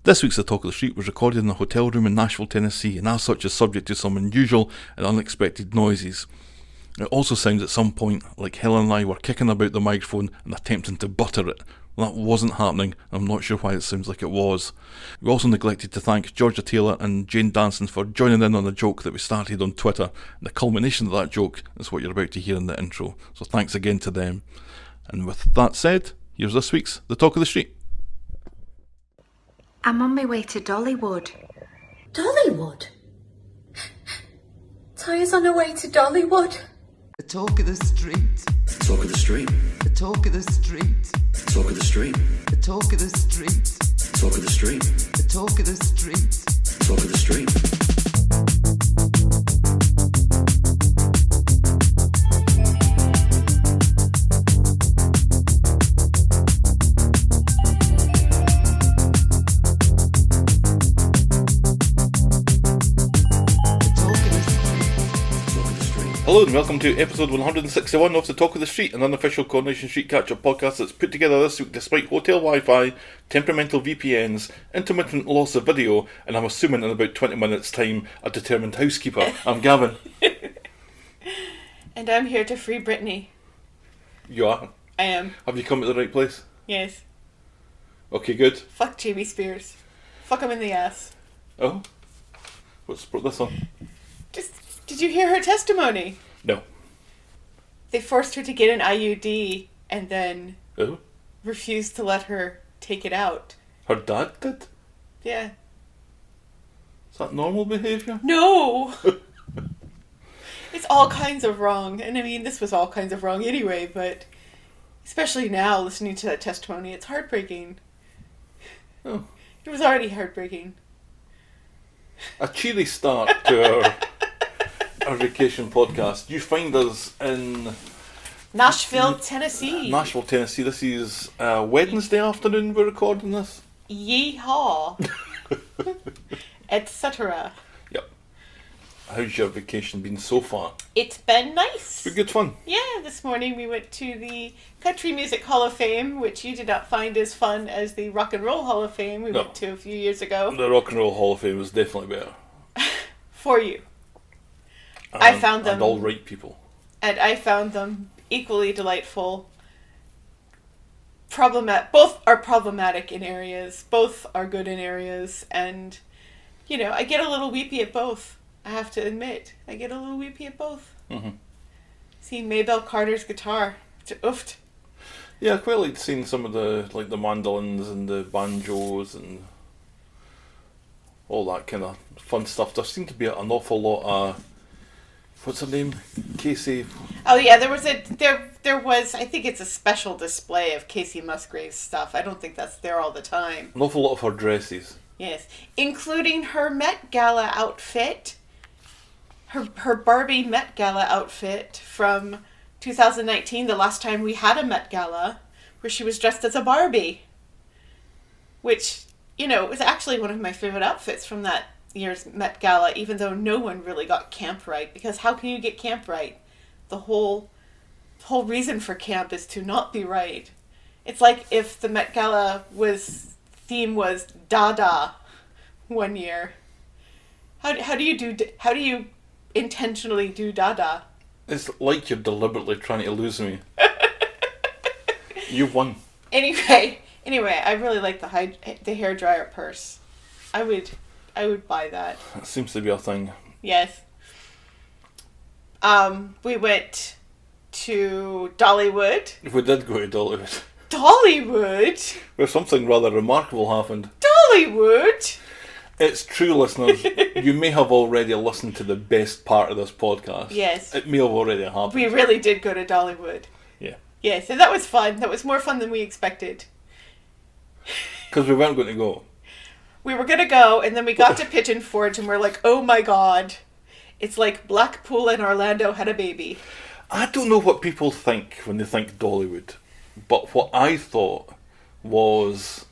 This week's The Talk of the Street was recorded in a hotel room in Nashville, Tennessee, and as such is subject to some unusual and unexpected noises. It also sounds at some point like Helen and I were kicking about the microphone and attempting to butter it. That wasn't happening, and I'm not sure why it sounds like it was. We also neglected to thank Georgia Taylor and Jane Danson for joining in on a joke that we started on Twitter. And the culmination of that joke is what you're about to hear in the intro, so thanks again to them. And with that said, here's this week's The Talk of the Street. I'm on my way to Dollywood. Dollywood? Ty's on her way to Dollywood. The talk of the street. The talk of the street. The talk of the street. The talk of the street. The talk of the street. The talk of the street. The talk of the street. The talk of the street. Hello and welcome to episode 161 of The Talk of the Street, an unofficial Coronation Street catch-up podcast that's put together this week despite hotel Wi-Fi, temperamental VPNs, intermittent loss of video, and I'm assuming in about 20 minutes time, a determined housekeeper. I'm Gavin. And I'm here to free Britney. You are? I am. Have you come to the right place? Yes. Okay, good. Fuck Jamie Spears. Fuck him in the ass. Oh? What's brought this on? Did you hear her testimony? No. They forced her to get an IUD and then refused to let her take it out. Her dad did? Yeah. Is that normal behaviour? No! It's all kinds of wrong. And I mean, this was all kinds of wrong anyway, but especially now, listening to that testimony, it's heartbreaking. Oh. It was already heartbreaking. A cheery start to our vacation podcast. You find us in Nashville, Tennessee. Nashville, Tennessee. This is Wednesday afternoon we're recording this. Yeehaw. Etc. Yep. How's your vacation been so far? It's been nice. Been good fun. Yeah, this morning we went to the Country Music Hall of Fame, which you did not find as fun as the Rock and Roll Hall of Fame we went to a few years ago. The Rock and Roll Hall of Fame was definitely better. For you. I found them. And all right people. And I found them equally delightful. Both are problematic in areas. Both are good in areas. And, you know, I get a little weepy at both. I have to admit. I get a little weepy at both. Mm-hmm. Seeing Maybelle Carter's guitar. Oofed. Yeah, I quite liked seeing some of the mandolins and the banjos and all that kind of fun stuff. There seemed to be an awful lot of... What's her name? Casey. Oh yeah, there was I think it's a special display of Casey Musgrave's stuff. I don't think that's there all the time. An awful lot of her dresses. Yes. Including her Met Gala outfit. Her Barbie Met Gala outfit from 2019, the last time we had a Met Gala, where she was dressed as a Barbie. Which, you know, was actually one of my favorite outfits from that year's Met Gala, even though no one really got camp right, because how can you get camp right? The whole reason for camp is to not be right. It's like if the Met Gala theme was Dada one year. How do you intentionally do Dada? It's like you're deliberately trying to lose me. You've won. Anyway, I really like the hairdryer purse. I would buy that. That seems to be a thing. Yes. We went to Dollywood. We did go to Dollywood. Dollywood? Where something rather remarkable happened. Dollywood? It's true, listeners. You may have already listened to the best part of this podcast. Yes. It may have already happened. We really did go to Dollywood. Yeah. Yes, and that was fun. That was more fun than we expected. Because we weren't going to go. We were going to go, and then we got to Pigeon Forge, and we're like, oh my god. It's like Blackpool and Orlando had a baby. I don't know what people think when they think Dollywood, but what I thought was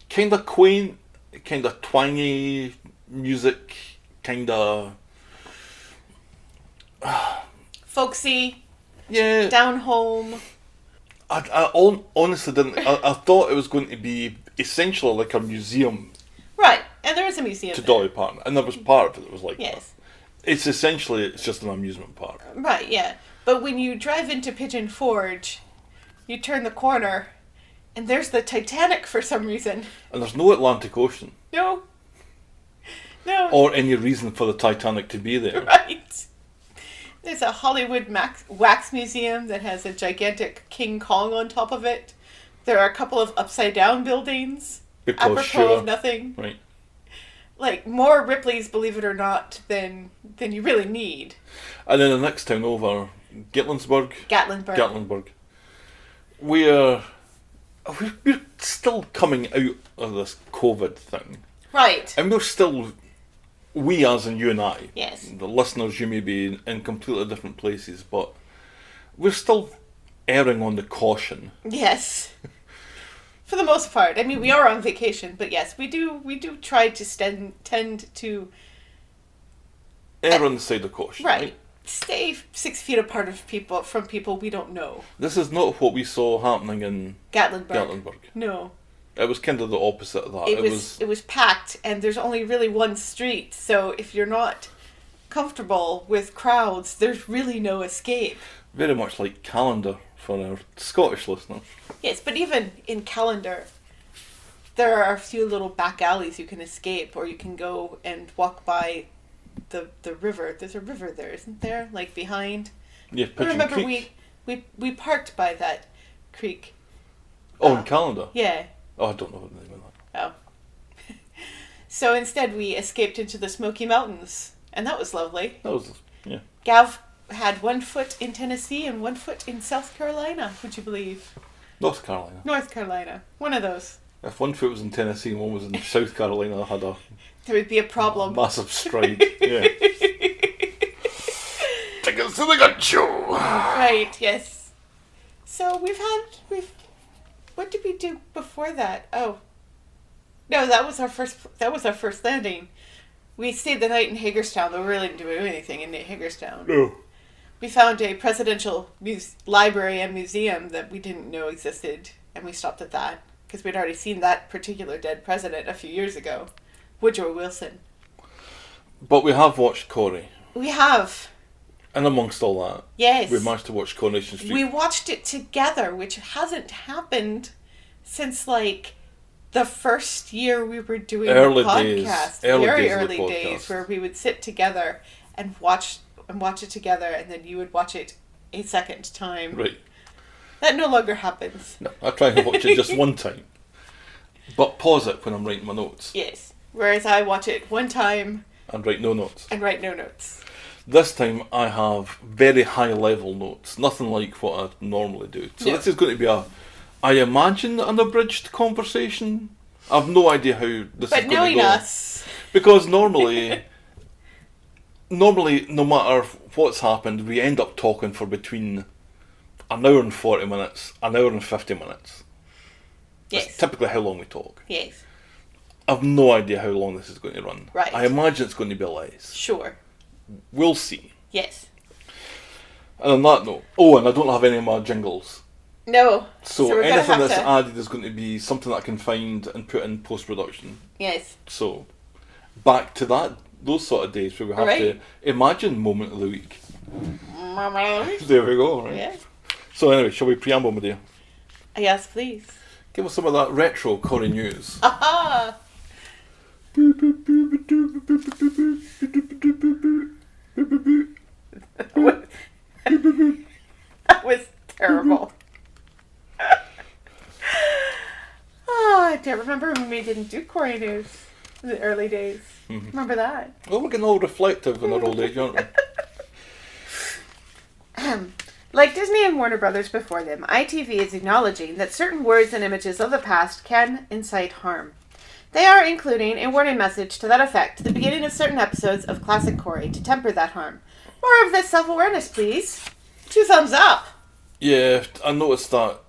kind of quaint, kind of twangy music, kind of... folksy. Yeah. Down home. I honestly didn't... I thought it was going to be essentially like a museum Right, and there is a museum to there. Dolly Parton, and there was part of it that was like Yes. that. It's just an amusement park. Right, yeah. But when you drive into Pigeon Forge, you turn the corner, and there's the Titanic for some reason. And there's no Atlantic Ocean, No. No. or any reason for the Titanic to be there. Right. There's a Hollywood wax museum that has a gigantic King Kong on top of it. There are a couple of upside-down buildings. Because apropos sure, of nothing. right. Like, more Ripley's, believe it or not, than you really need. And then the next town over, Gatlinburg. Gatlinburg. We're still coming out of this COVID thing. Right. And we as in you and I, Yes. the listeners, you may be in completely different places, but we're still erring on the caution. Yes. For the most part. I mean, we are on vacation, but yes, we do try to tend to... Err on the side of caution. Right. Stay 6 feet apart from people we don't know. This is not what we saw happening in Gatlinburg. No. It was kind of the opposite of that. It was packed, and there's only really one street, so if you're not comfortable with crowds, there's really no escape. Very much like Calendar for our Scottish listeners. Yes, but even in Calendar, there are a few little back alleys you can escape, or you can go and walk by the river. There's a river there, isn't there? Like behind. Yeah, I Pigeon remember Creek. we parked by that creek. Oh, in Calendar? Yeah. Oh, I don't know what the name of that. Oh. So instead we escaped into the Smoky Mountains, and that was lovely. That was, yeah. Gav had 1 foot in Tennessee and 1 foot in South Carolina, would you believe? North Carolina. North Carolina. One of those. If one foot was in Tennessee and one was in South Carolina, I had a There would be a problem. massive stride. Yeah. Tickets to the gun show! Right, yes. So what did we do before that? Oh. No, that was our first landing. We stayed the night in Hagerstown, though we really didn't do anything in Hagerstown. No. We found a presidential library and museum that we didn't know existed, and we stopped at that, because we'd already seen that particular dead president a few years ago, Woodrow Wilson. But we have watched Corrie. We have. And amongst all that, Yes. we managed to watch Coronation Street. We watched it together, which hasn't happened since, like, the first year we were doing Early the days. podcast. Early Very days of the early days, podcast. where we would sit together and watch it together, and then you would watch it a second time. Right. That no longer happens. No, I try and watch it just one time. But pause it when I'm writing my notes. Yes. Whereas I watch it one time And write no notes. and write no notes. This time I have very high level notes. Nothing like what I normally do. So No. this is going to be I imagine, an abridged conversation. I've no idea how this is But going to knowing go. us, Because normally, no matter what's happened, we end up talking for between an hour and 40 minutes, an hour and 50 minutes. That's yes, typically how long we talk. yes, I've no idea how long this is going to run. Right. I imagine it's going to be less. sure, We'll see. yes. And on that note, and I don't have any of my jingles. No, So we're gonna anything have that's to, added is going to be something that I can find and put in post-production. yes, So, back to those sort of days where we have Right. to imagine moment of the week. There we go, right? yeah. So anyway, shall we preamble, my dear? Yes, please. Give us some of that retro Corrie news. Aha! That was terrible. I don't remember when we didn't do Corrie news in the early days. Remember that? Well, we're getting all reflective in our old age, aren't we? Like Disney and Warner Brothers before them, ITV is acknowledging that certain words and images of the past can incite harm. They are including a warning message to that effect at the beginning of certain episodes of Classic Corrie to temper that harm. More of this self-awareness, please. 2 thumbs up. Yeah, I noticed that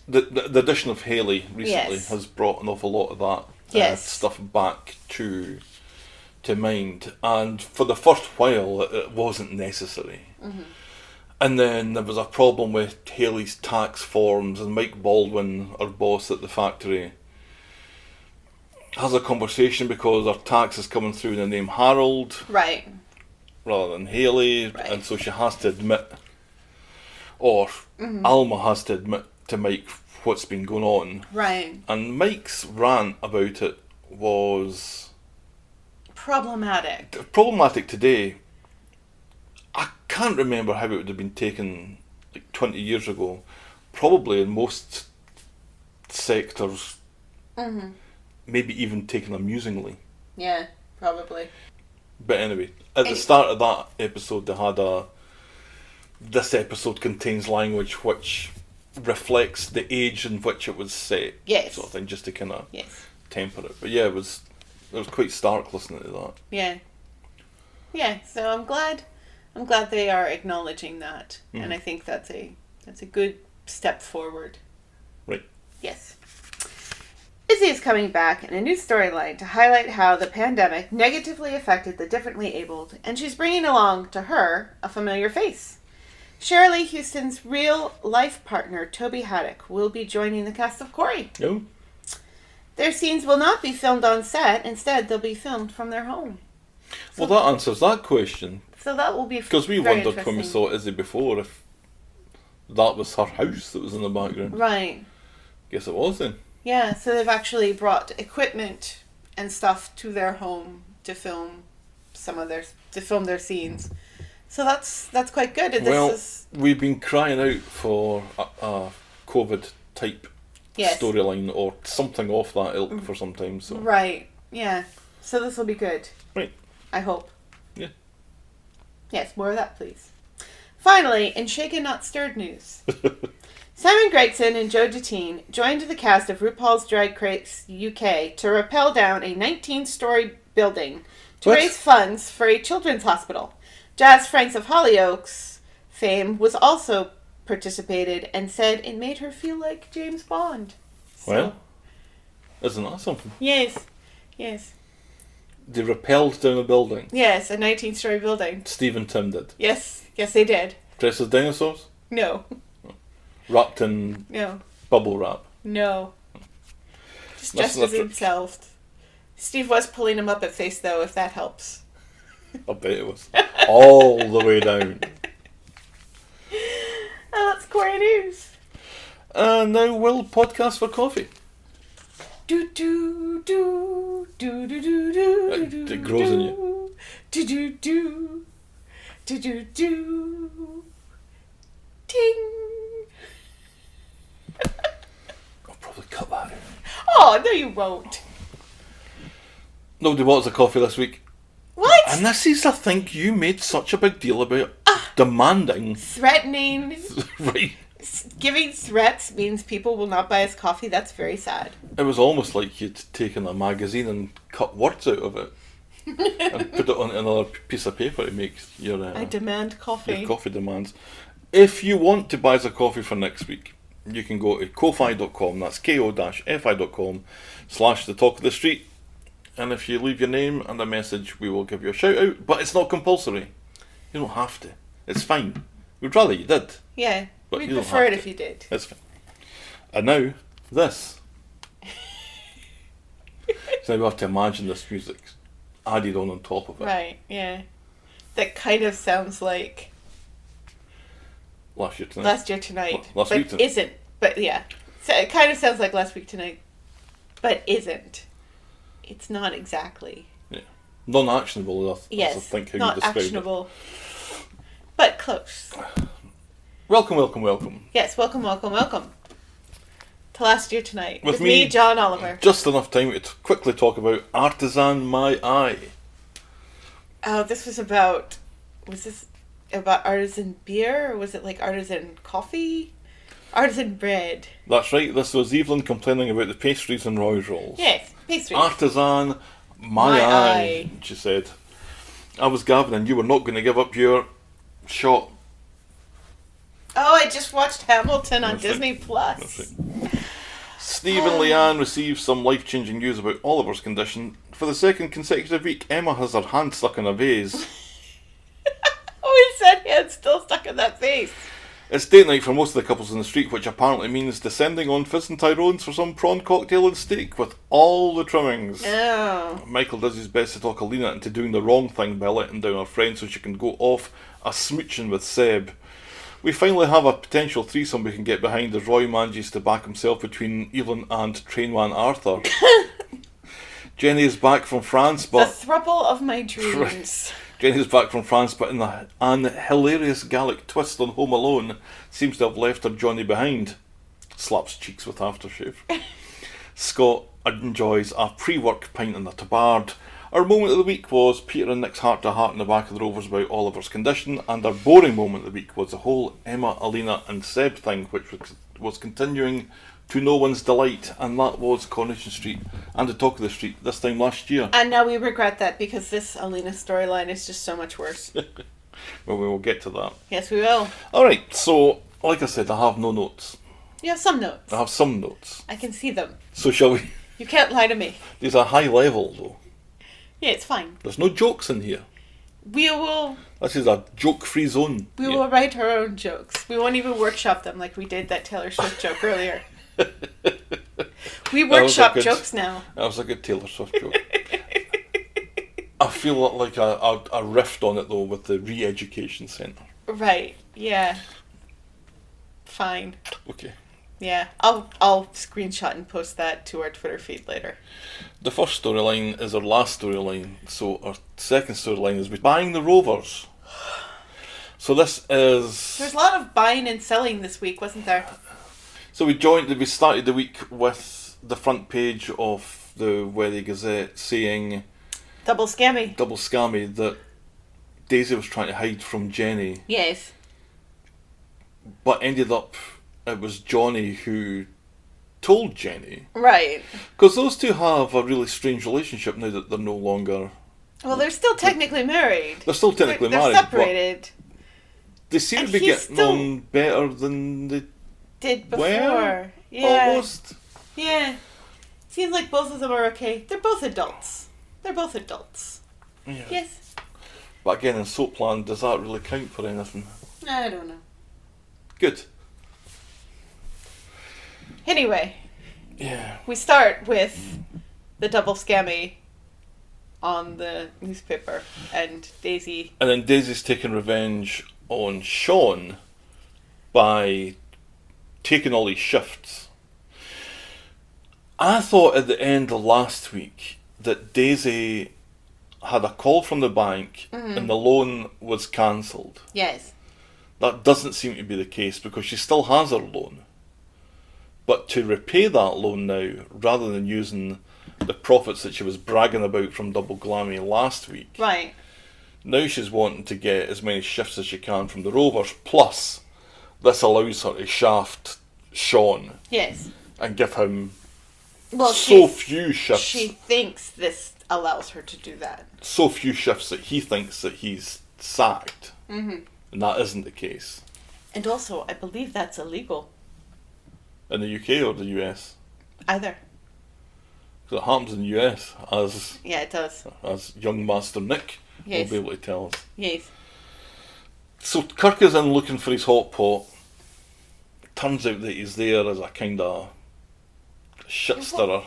the addition of Haley recently Yes. has brought an awful lot of that Yes. stuff back to mind. And for the first while, it wasn't necessary. Mm-hmm. And then there was a problem with Haley's tax forms, and Mike Baldwin, our boss at the factory, has a conversation because her tax is coming through in the name Harold Right. rather than Haley, Right. and so she has to admit, or Alma has to admit to Mike what's been going on. Right. And Mike's rant about it was Problematic. today. I can't remember how it would have been taken like 20 years ago. Probably in most sectors, maybe even taken amusingly. Yeah, probably. But anyway, at the start of that episode, they had this episode contains language which reflects the age in which it was set. Yes. Sort of thing, just to kind of Yes. temper it. But yeah, it was quite stark listening to that. Yeah. Yeah, so I'm glad they are acknowledging that. And I think that's a good step forward. Right. Yes. Izzy is coming back in a new storyline to highlight how the pandemic negatively affected the differently abled, and she's bringing along to her a familiar face. Shirley Houston's real-life partner, Toby Haddock, will be joining the cast of Corey. Oh. Their scenes will not be filmed on set. Instead, they'll be filmed from their home. Well, that answers that question. So that will be Because we very wondered when we interesting. saw Izzy before if that was her house that was in the background. Right. Guess it was then. Yeah, so they've actually brought equipment and stuff to their home to film their scenes. So that's quite good. And Well, this is we've been crying out for a COVID type Yes. storyline or something off that ilk for some time. So right. Yeah. So this will be good. right, I hope. yeah. Yes, more of that, please. Finally, in Shaken Not Stirred news, Simon Gregson and Joe Jettine joined the cast of RuPaul's Drag Race UK to rappel down a 19-story building to What? raise funds for a children's hospital. Jazz Franks of Hollyoaks fame was also participated and said it made her feel like James Bond. So, Well, isn't that something? yes, They rappelled down a building. a 19-story building. Steve and Tim did. Yes, they did. Dressed as dinosaurs, No, wrapped in no. bubble wrap. No. Just That's dressed not as true. himself. Steve was pulling him up at face, though, if that helps. I bet it was. All the way down. Oh, that's Corey News. And now Will podcast for coffee. Do do do do do do do do. It grows in you. Do do do do do do. Ting. I'll probably cut that out. Oh no, you won't. Nobody bought us a coffee this week. What? And this is, I think, you made such a big deal about demanding. Threatening, Right. giving threats means people will not buy us coffee. That's very sad. It was almost like you'd taken a magazine and cut words out of it and put it on another piece of paper to make your, I demand your coffee. coffee demands. If you want to buy us a coffee for next week, you can go to ko-fi.com, that's ko-fi.com/the talk of the street. And if you leave your name and a message, we will give you a shout out. But it's not compulsory. You don't have to. It's fine. We'd rather you did. Yeah, But we'd you don't prefer have it to. if you did. It's fine. And now, this. So now we have to imagine this music added on top of it. Right, yeah. That kind of sounds like Last year tonight. Last Year Tonight. Last but Week Tonight. isn't. But yeah. So it kind of sounds like Last Week Tonight. But isn't. It's not exactly. Yeah. Non-actionable, that's Yes, I think how not you described actionable. But close. it. Welcome, welcome, welcome. Yes, welcome to Last Year Tonight. With With me, me, John Oliver. Just enough time to quickly talk about Artisan My Eye. Oh, this was about... Was this about artisan beer? Or was it like artisan coffee? Artisan bread. That's right, this was Evelyn complaining about the pastries and Roy's rolls. Yes, pastries. Artisan My My Eye, eye. she said. I was Gavin and you were not going to give up your shot. Oh, I just watched Hamilton on That's right. Disney Plus. That's right. Steve and Leanne received some life-changing news about Oliver's condition. For the second consecutive week, Emma has her hand stuck in a vase. Oh, he said he had still stuck in that face. It's date night for most of the couples in the street, which apparently means descending on Fizz and Tyrone's for some prawn cocktail and steak with all the trimmings. Oh. Michael does his best to talk Alina into doing the wrong thing by letting down her friend so she can go off a smooching with Seb. We finally have a potential threesome we can get behind as Roy manages to back himself between Evelyn and Trainman Arthur. Jenny is back from France, The but... throuple of my dreams. Jenny's back from France, but in an hilarious Gallic twist on Home Alone, seems to have left her Johnny behind. Slaps cheeks with aftershave. Scott enjoys a pre-work pint in the tabard. Our moment of the week was Peter and Nick's heart-to-heart in the back of the Rovers about Oliver's condition, and our boring moment of the week was the whole Emma, Alina and Seb thing, which was continuing to no one's delight, and that was Coronation Street and the talk of the street this time last year. And now we regret that because this Alina storyline is just so much worse. Well, we will get to that. Yes, we will. Alright, so, like I said, I have no notes. You have some notes. I have some notes. I can see them. So shall we? You can't lie to me. These are high level, though. Yeah, it's fine. There's no jokes in here. We will This is a joke-free zone. we will write our own jokes. We won't even workshop them like we did that Taylor Swift joke earlier. We was a workshop good- jokes now. That was a good Taylor Swift joke. I feel like I riffed on it, though, with the re-education centre. Right. Yeah. Fine. Okay. Yeah. I'll screenshot and post that to our Twitter feed later. The first storyline is our last storyline, so our second storyline is buying the Rovers. So this is... There's a lot of buying and selling this week, wasn't there? So we started the week with the front page of the Weather Gazette saying... Double scammy. Double scammy, that Daisy was trying to hide from Jenny, Yes. but ended up it was Johnny who told Jenny. Right. Because those two have a really strange relationship now that they're no longer... Well, they're still technically married. They're still technically They're married, separated. but they seem And to be he's getting still- on better than they Did before. were. Yeah. Almost. Yeah. Seems like both of them are okay. They're both adults. Yeah. Yes. But again, in Soapland, does that really count for anything? I don't know. Good. Anyway, Yeah. we start with the double scammy on the newspaper and Daisy. And then Daisy's taking revenge on Sean by taking all his shifts. I thought at the end of last week that Daisy had a call from the bank and the loan was cancelled. Yes. That doesn't seem to be the case because she still has her loan. But to repay that loan now, rather than using the profits that she was bragging about from Double Glammy last week, Right. now she's wanting to get as many shifts as she can from the Rovers, plus this allows her to shaft Sean Yes. and give him Well, so few shifts. she thinks this allows her to do that. So few shifts that he thinks that he's sacked. Mm-hmm. And that isn't the case. And also, I believe that's illegal. In the UK or the US? Either. Because it happens in the US, Yeah, it does. as young Master Nick Yes. will be able to tell us. Yes. So Kirk is in looking for his hot pot. Turns out that he's there as a kind of shit stirrer.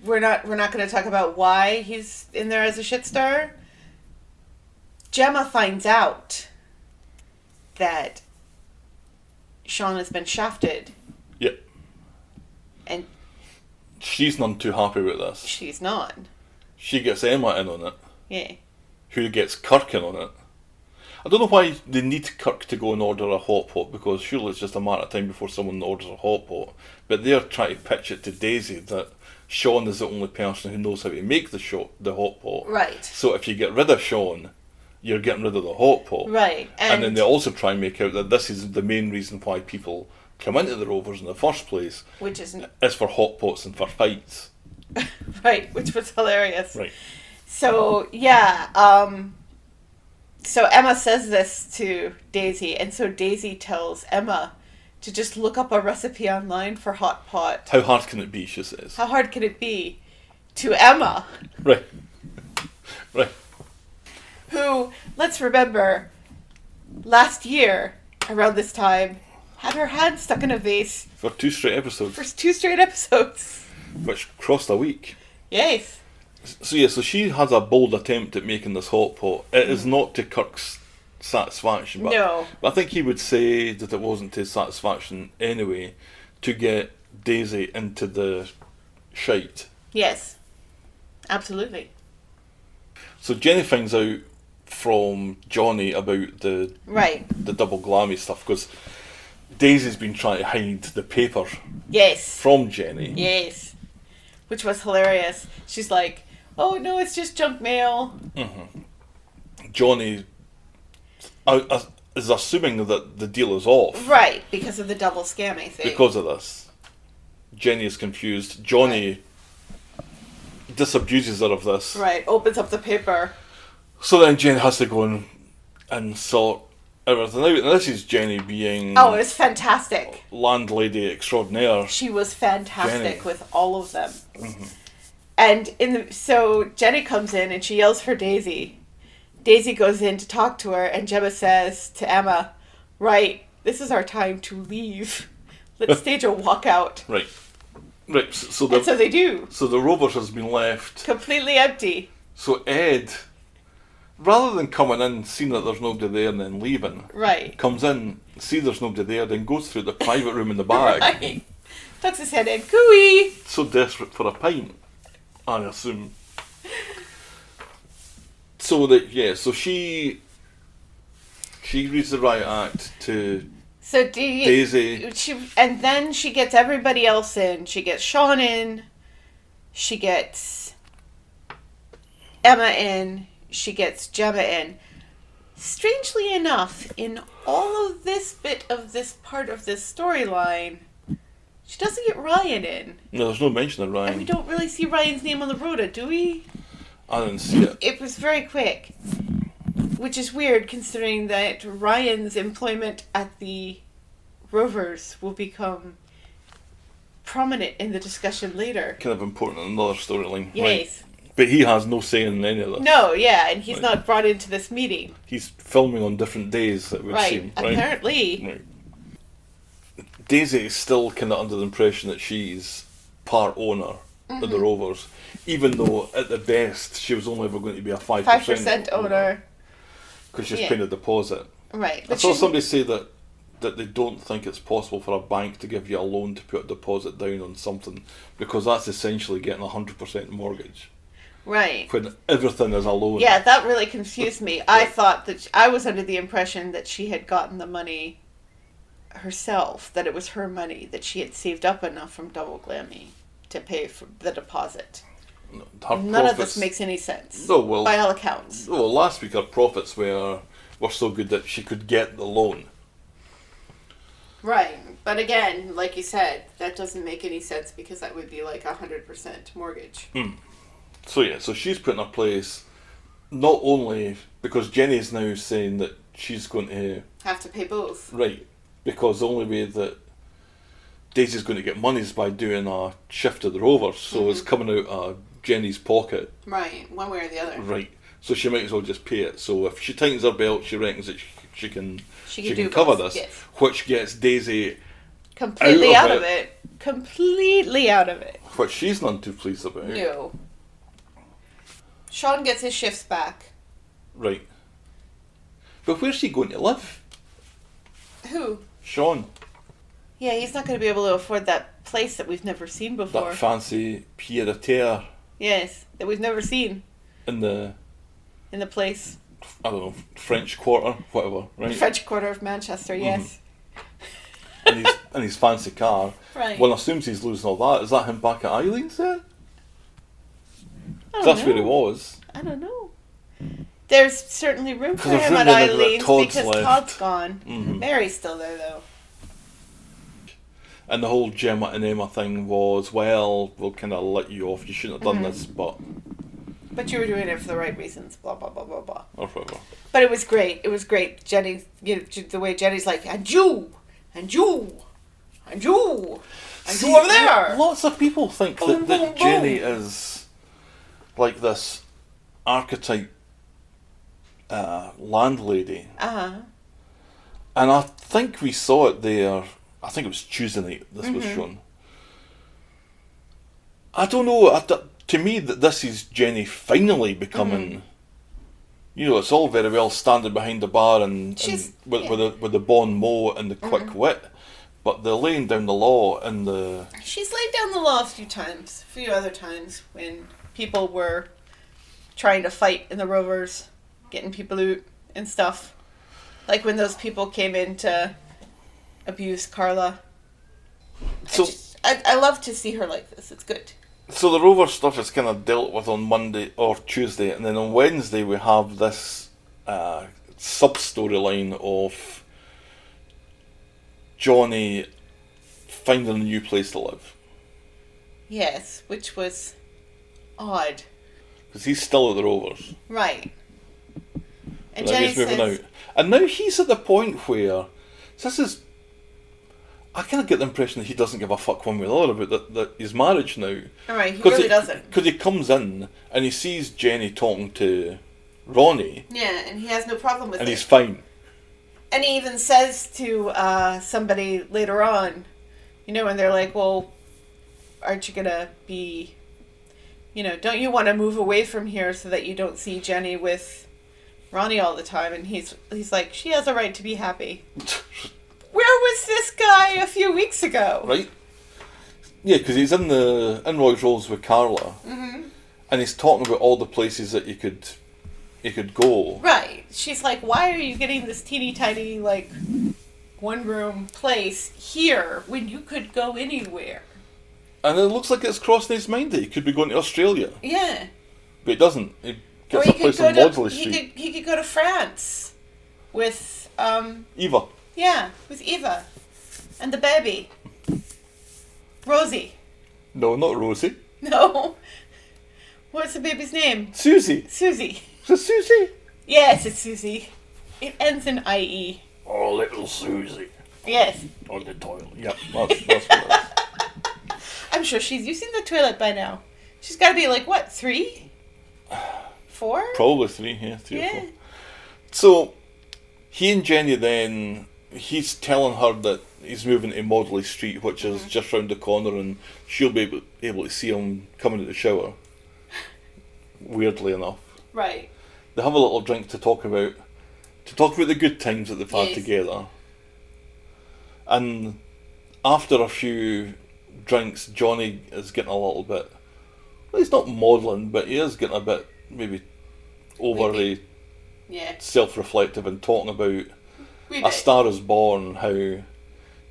We're not going to talk about why he's in there as a shit stirrer. Gemma finds out that Sean has been shafted, Yep. and She's none too happy with this. she's not. She gets Emma in on it, Yeah. who gets Kirk in on it. I don't know why they need Kirk to go and order a hot pot, because surely it's just a matter of time before someone orders a hot pot. But they're trying to pitch it to Daisy that Sean is the only person who knows how to make the hot pot. Right. So if you get rid of Sean, you're getting rid of the hot pot. Right. And then they also try and make out that this is the main reason why people come into the Rovers in the first place. Which isn't... Is for hot pots and for fights. Right, which was hilarious. Right. So, yeah, so Emma says this to Daisy, and so Daisy tells Emma to just look up a recipe online for hot pot. How hard can it be, she says. How hard can it be? To Emma, Right. Right. who, let's remember, last year around this time, had her hand stuck in a vase For 2 straight episodes, for 2 straight episodes. which crossed a week. Yes. So yeah, so she has a bold attempt at making this hot pot. It is not to Kirk's satisfaction, but, No. but I think he would say that it wasn't to his satisfaction anyway to get Daisy into the shite. Yes. Absolutely. So Jenny finds out from Johnny about the Right. double glammy stuff because Daisy's been trying to hide the paper Yes. from Jenny. Yes. Which was hilarious. She's like, oh no, it's just junk mail. Johnny is assuming that the deal is off Right, because of the double scammy thing. because of this. Jenny is confused. Johnny disabuses her of this. Right, opens up the paper. So then Jenny has to go and sort everything out. And this is Jenny being Oh, it was fantastic. landlady extraordinaire. She was fantastic Jenny. with all of them. And so Jenny comes in and she yells for Daisy. Daisy goes in to talk to her, and Gemma says to Emma, right, this is our time to leave. Let's stage a walkout. Right. Right, so And so they do. So the Rovers has been left. Completely empty. So Ed, rather than coming in, seeing that there's nobody there and then leaving, Right. comes in, see there's nobody there, then goes through the private room in the back. Right. Tucks his head in. Cooey! So desperate for a pint, I assume. So that, yeah, so she reads the riot act to So Daisy. and then she gets everybody else in. She gets Sean in. She gets Emma in. She gets Gemma in. Strangely enough, in all of this bit of this part of this storyline, she doesn't get Ryan in. No, there's no mention of And we Ryan. don't really see Ryan's name on the rota, do we? I didn't see it. It was very quick. Which is weird, considering that Ryan's employment at the Rovers will become prominent in the discussion later. Kind of important in another storyline. Yes. Right. But he has no say in any of this. No, yeah, and he's Right. not brought into this meeting. He's filming on different days, it would Right, seem. Right. apparently. Right. Daisy is still kind of under the impression that she's part owner of the Rovers, even though at the best she was only ever going to be a 5% 5% owner. because she's Yeah. paying a deposit. Right. I But saw she's- somebody say that they don't think it's possible for a bank to give you a loan to put a deposit down on something because that's essentially getting a 100% mortgage Right. when everything is a loan. Yeah, that really confused me. I thought that I was under the impression that she had gotten the money herself, that it was her money, that she had saved up enough from Double Glammy to pay for the deposit. Her None of profits- this makes any sense. No, well- by all accounts. Well, last week her profits were so good that she could get the loan. Right. But again, like you said, that doesn't make any sense because that would be like 100% mortgage. So yeah, so she's put in her place, not only because Jenny's now saying that she's going to, Have to pay both. right, because the only way that Daisy's going to get money is by doing a shift of the Rovers, so it's coming out of Jenny's pocket, Right. One way or the other. right, so she might as well just pay it. So if she tightens her belt, she reckons that she can She can do cover both, this, yes. which gets Daisy, Completely Out out of of it. Completely out of it. which she's none too pleased about. No. Sean gets his shifts back. Right. But where's she going to live? Who? Sean. Yeah, he's not going to be able to afford that place that we've never seen before. That fancy pied-à-terre Yes, that we've never seen in the, in the place. I don't know, French Quarter, whatever, right? French Quarter of Manchester, yes. And his fancy car. Right. One assumes he's losing all that. Is that him back at Eileen's then? I don't That's know. where he was. I don't know. There's certainly room for 'Cause there's him room at there now that Eileen's Todd's because left. Todd's gone. Mhm. Mary's still there, though. And the whole Gemma and Emma thing was, well, we'll kind of let you off. You shouldn't have done this, but... But you were doing it for the right reasons, blah, blah, blah, blah, blah. Or whatever. But it was great. It was great. Jenny, you know, the way Jenny's like, and you, and you, and you, and See, you over there. Lots of people think Boom, that, that boom, Jenny boom. is like this archetype landlady. Uh-huh. And I think we saw it there. I think it was Tuesday night this was shown. I don't know. To me, this is Jenny finally becoming. You know, it's all very well standing behind the bar and with the bon mot and the quick wit, but they're laying down the law and the. She's laid down the law a few other times when people were trying to fight in the Rovers, getting people out and stuff. Like when those people came in to abuse Carla. So I love to see her like this. It's good. So the Rover stuff is kind of dealt with on Monday or Tuesday, and then on Wednesday we have this sub-storyline of Johnny finding a new place to live. Yes, which was odd. Because he's still at the Rovers. Right. And Jenny he's moving out. And now he's at the point where this is. I kind of get the impression that he doesn't give a fuck one way or the other about that his marriage now. Alright, he really doesn't. Because he comes in and he sees Jenny talking to Ronnie. Yeah, and he has no problem with it. And he's fine. And he even says to somebody later on, you know, when they're like, well, aren't you going to be, you know, don't you want to move away from here so that you don't see Jenny with Ronnie all the time? And he's like, she has a right to be happy. Where was this guy a few weeks ago? Right? Yeah, because he's in Roy's Rolls with Carla, and he's talking about all the places that you could go. Right. She's like, why are you getting this teeny tiny, like, one-room place here when you could go anywhere? And it looks like it's crossing his mind that he could be going to Australia. Yeah. But he doesn't. He gets a place on Maudsley Street. He could go to France with... Eva. Yeah, with Eva. And the baby. Rosie. No, not Rosie. No. What's the baby's name? Susie. Susie. Is it Susie? Yes, it's Susie. It ends in IE. Oh, little Susie. Yes. On the toilet. Yep, that's what it is. I'm sure she's using the toilet by now. She's got to be like, what, 3? 4? Probably 3, yeah, 3 or Yeah. 4. So, he and Jenny then... He's telling her that he's moving to Maudsley Street, which is just round the corner, and she'll be able to see him coming out the shower. Weirdly enough. Right. They have a little drink to talk about the good times that they've had together. And after a few drinks, Johnny is getting a little bit... Well, he's not maudlin, but he is getting a bit, maybe, overly self-reflective and talking about A Star Is Born, how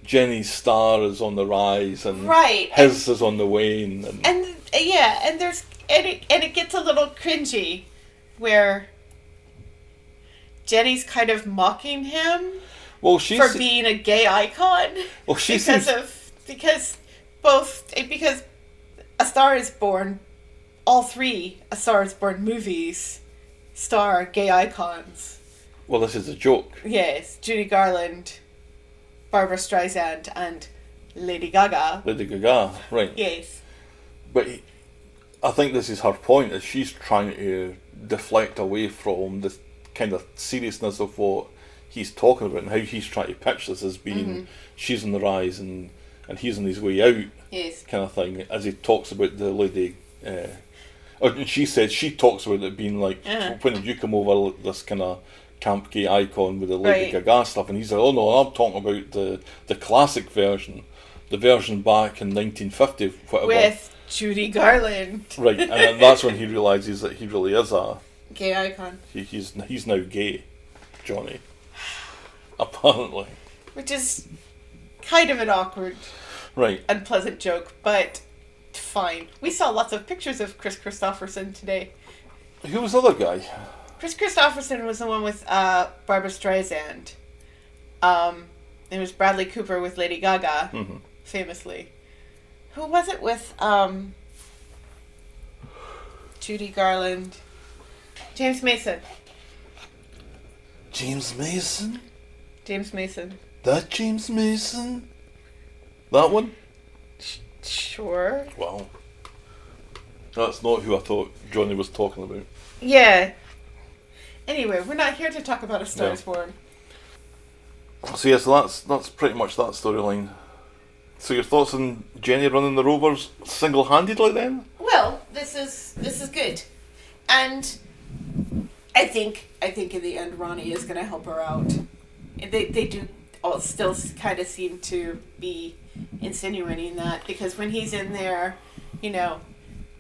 Jenny's star is on the rise and his is on the wane. And it gets a little cringy where Jenny's kind of mocking him for being a gay icon. Well, because A Star Is Born, all 3 A Star Is Born movies star gay icons. Well, this is a joke. Yes, Judy Garland, Barbara Streisand, and Lady Gaga. Lady Gaga, right. Yes. But I think this is her point, is she's trying to deflect away from the kind of seriousness of what he's talking about and how he's trying to pitch this as being she's on the rise and he's on his way out, kind of thing, as he talks about the lady... she said she talks about it being like, when did you come over, this kind of camp gay icon with the Lady Gaga stuff, and he's like, oh no, I'm talking about the classic version, the version back in 1950, whatever. With Judy Garland. Right, and then that's when he realises that he really is a... gay icon. He's now gay, Johnny. Apparently. Which is kind of an awkward, unpleasant joke, but fine. We saw lots of pictures of Chris Christopherson today. Who was the other guy? Chris Christopherson was the one with Barbara Streisand. It was Bradley Cooper with Lady Gaga, famously. Who was it with Judy Garland? James Mason. James Mason? James Mason. That James Mason? That one? Sure. Wow. That's not who I thought Johnny was talking about. Yeah. Anyway, we're not here to talk about A Star Is Born. So yeah, so that's pretty much that storyline. So your thoughts on Jenny running the Rovers single-handedly then? Well, this is good, and I think in the end Ronnie is going to help her out. They do all still kind of seem to be insinuating that, because when he's in there, you know,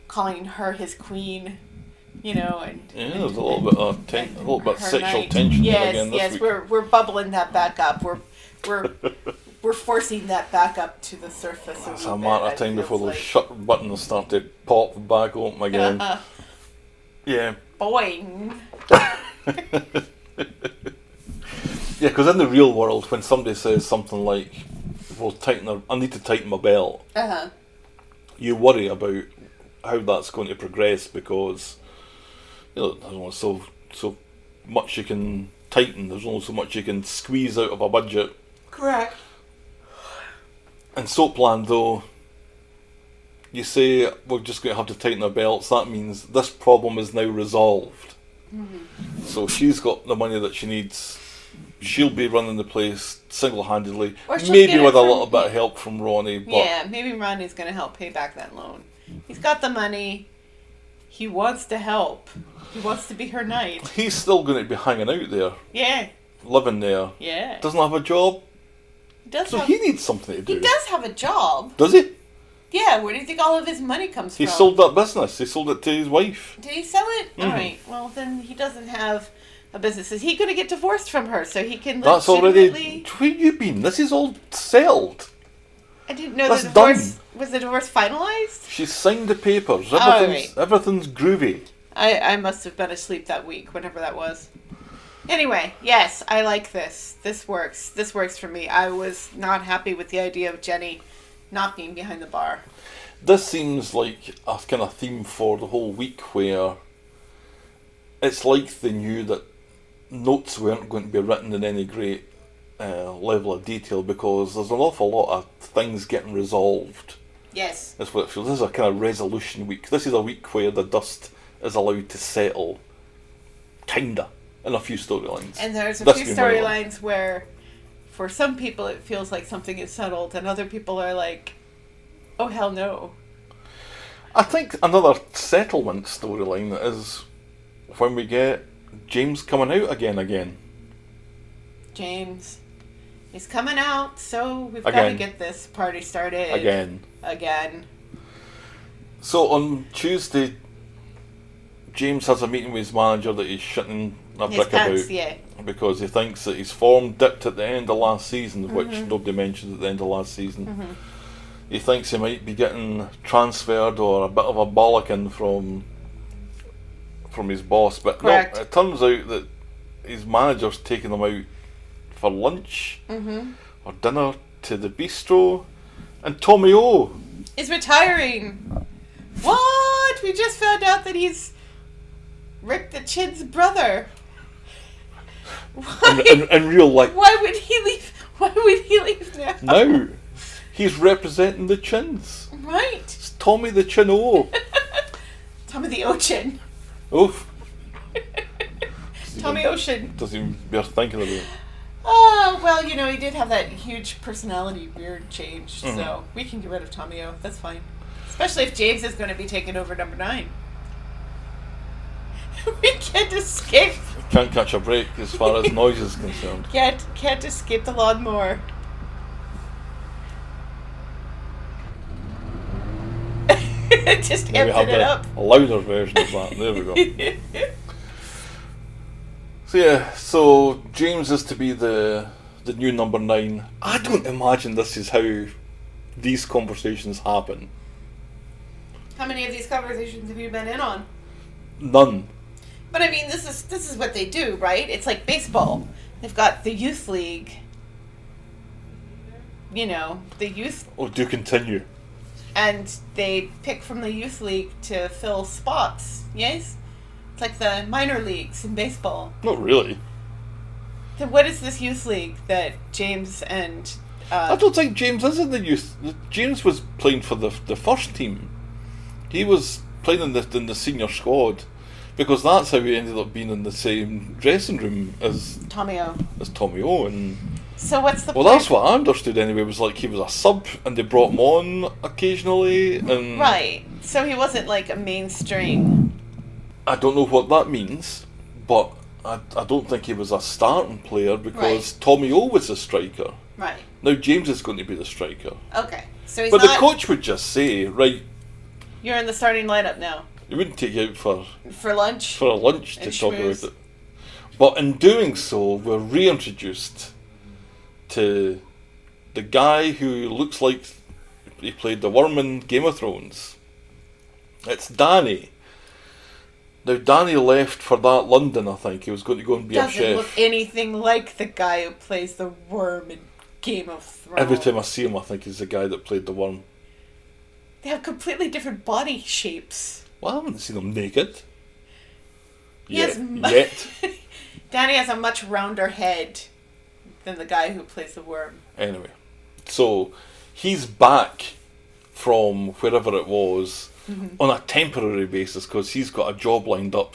calling her his queen, you know, and yeah, there's a little bit of a little bit of sexual tension there again this week. We're bubbling that back up. We're forcing that back up to the surface. It's a matter of time before those shut buttons start to pop back open again. Yeah. Boing. Yeah, because in the real world, when somebody says something like, "Well, I need to tighten my belt," you worry about how that's going to progress, because you know there's only so much you can tighten. There's only so much you can squeeze out of a budget. Correct. In Soapland, though, you say we're just going to have to tighten our belts. That means this problem is now resolved. Mm-hmm. So she's got the money that she needs. She'll be running the place single-handedly, maybe with a little bit of help from Ronnie. But yeah, maybe Ronnie's going to help pay back that loan. He's got the money. He wants to help. He wants to be her knight. He's still going to be hanging out there. Yeah. Living there. Yeah. Doesn't have a job. He needs something to do. He does have a job. Does he? Yeah, where do you think all of his money comes from? He sold that business. He sold it to his wife. Did he sell it? Mm-hmm. Alright, well then he doesn't have a business. Is he going to get divorced from her so he can That's already... Where you been? This is all settled. I didn't know That's the divorce... done. Was the divorce finalized? She signed the papers. Right. Everything's groovy. I must have been asleep that week, whenever that was. Anyway, yes, I like this. This works. This works for me. I was not happy with the idea of Jenny not being behind the bar. This seems like a kind of theme for the whole week, where it's like they knew that notes weren't going to be written in any great level of detail, because there's an awful lot of things getting resolved. Yes. That's what it feels. This is a kind of resolution week. This is a week where the dust is allowed to settle, kinda, in a few storylines. And there's a few storylines where, for some people, it feels like something is settled, and other people are like, oh, hell no. I think another settlement storyline is when we get James coming out again. James is coming out, so we've got to get this party started. Again. So on Tuesday, James has a meeting with his manager that he's shitting a his brick pants, about. Yeah. Because he thinks that his form dipped at the end of last season, which nobody mentioned at the end of last season. Mm-hmm. He thinks he might be getting transferred or a bit of a bollocking from his boss, but no, it turns out that his manager's taking him out for lunch or dinner to the bistro, and Tommy O is retiring. What? We just found out that he's Rick the Chin's brother. In real life. Why would he leave? Why would he leave now? Now, he's representing the Chins. Right. It's Tommy the Chin O. Tommy the Ochin. Oof. Tommy Ocean. Doesn't even bear thinking about it. Oh, well, you know, he did have that huge personality weird change, so we can get rid of Tommy O. That's fine. Especially if James is going to be taking over number 9. We can't escape. Can't catch a break as far as noise is concerned. Can't escape the lawnmower. Just amped it up. A louder version of that. There we go. So James is to be the new number 9. I don't imagine this is how these conversations happen. How many of these conversations have you been in on? None. But I mean, this is what they do, right? It's like baseball. They've got the youth league. You know, the youth. Oh, do continue. And they pick from the youth league to fill spots. Yes, it's like the minor leagues in baseball. Not really. Then what is this youth league that James and? I don't think James is in the youth. James was playing for the first team. He was playing in the senior squad, because that's how he ended up being in the same dressing room as Tommy O. And So what's the Well, point? that's what I understood anyway, was like he was a sub and they brought him on occasionally, and Right. So he wasn't like a mainstream. I don't know what that means, but I don't think he was a starting player because Right. Tommy O was the striker. Right. Now James is going to be the striker. Okay. So he's But not... the coach would just say, right, You're in the starting lineup now. he wouldn't take you out for For lunch? a lunch to And talk schmooze. about it. But in doing so, we're reintroduced to the guy who looks like he played the worm in Game of Thrones. It's Danny. Now Danny left for that London, I think. He was going to go and be a Doesn't chef. look anything like the guy who plays the worm in Game of Thrones. Every time I see him, I think he's the guy that played the worm. They have completely different body shapes. Well, I haven't seen him naked. He has Yet. Danny has a much rounder head than the guy who plays the worm. Anyway, so he's back from wherever it was on a temporary basis because he's got a job lined up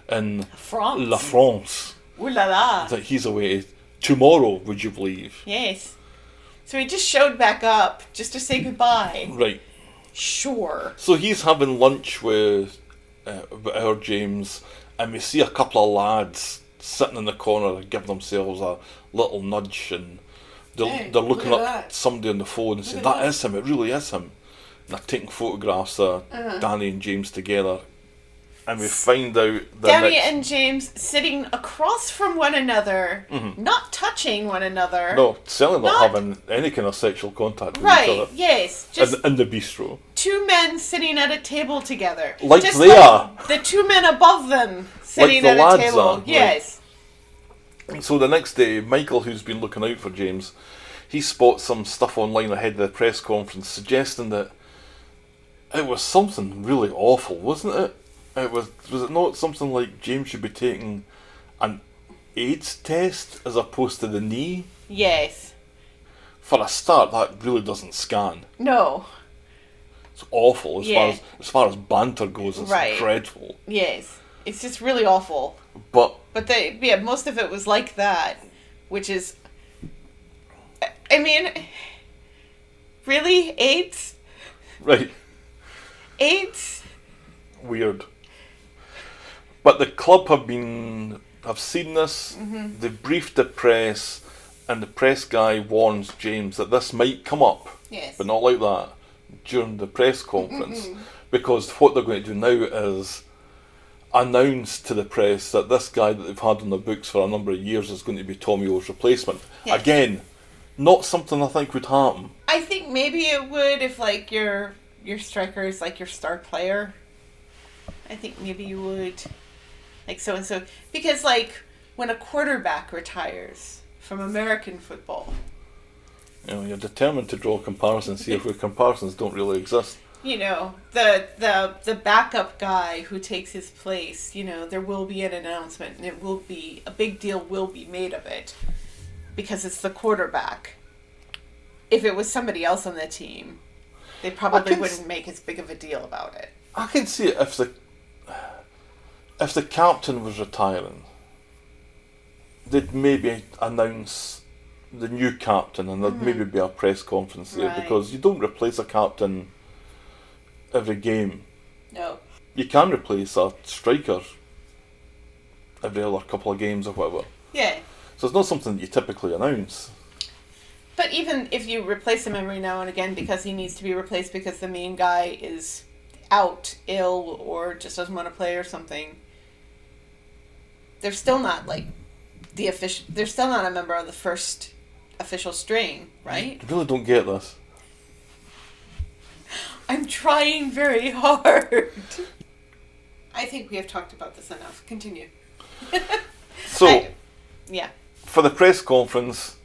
in France. La France. Ooh la la. That he's away tomorrow, would you believe? Yes. So he just showed back up just to say goodbye. Right. Sure. So he's having lunch with our James, and we see a couple of lads sitting in the corner giving themselves a little nudge, and they're looking look up at that. somebody on the phone and saying, at that is him, it really is him. And they're taking photographs of Danny and James together. And we find out that Danny and James sitting across from one another, not touching one another. no, certainly not Not- having any kind of sexual contact with Right, each other. yes. Just In the bistro. two men sitting at a table together. Like Just they are. The two men above them sitting the at a lads table. are, right. Yes. And so the next day, Michael, who's been looking out for James, he spots some stuff online ahead of the press conference suggesting that it was something really awful, wasn't it? Was it not something like James should be taking an AIDS test as opposed to the knee? Yes. For a start, that really doesn't scan. No. It's awful Yeah. as far as banter goes. It's Right. dreadful. Yes. It's just really awful. But But most of it was like that, which is, I mean, really? AIDS? right, AIDS? weird. But the club have seen this. Mm-hmm. They've briefed the press, and the press guy warns James that this might come up, Yes. but not like that during the press conference, because what they're going to do now is announce to the press that this guy that they've had on the books for a number of years is going to be Tommy O's replacement. Yes. Again, not something I think would happen. I think maybe it would if, like, your striker is, like, your star player. I think maybe you would, like, so-and-so. Because, like, when a quarterback retires from American football, You know, you're determined to draw comparisons here where comparisons don't really exist. you know, the backup guy who takes his place, you know, there will be an announcement and a big deal will be made of it because it's the quarterback. If it was somebody else on the team, they probably wouldn't make as big of a deal about it. I can see it if the captain was retiring, they'd maybe announce the new captain and there'd maybe be a press conference there Right. because you don't replace a captain every game. No. You can replace a striker every other couple of games or whatever. Yeah. So it's not something that you typically announce. But even if you replace him every now and again because he needs to be replaced because the main guy is out, ill, or just doesn't want to play or something, they're still not like they're still not a member of the first official string, right? I really don't get this. I'm trying very hard. I think we have talked about this enough. Continue. So, Yeah. for the press conference,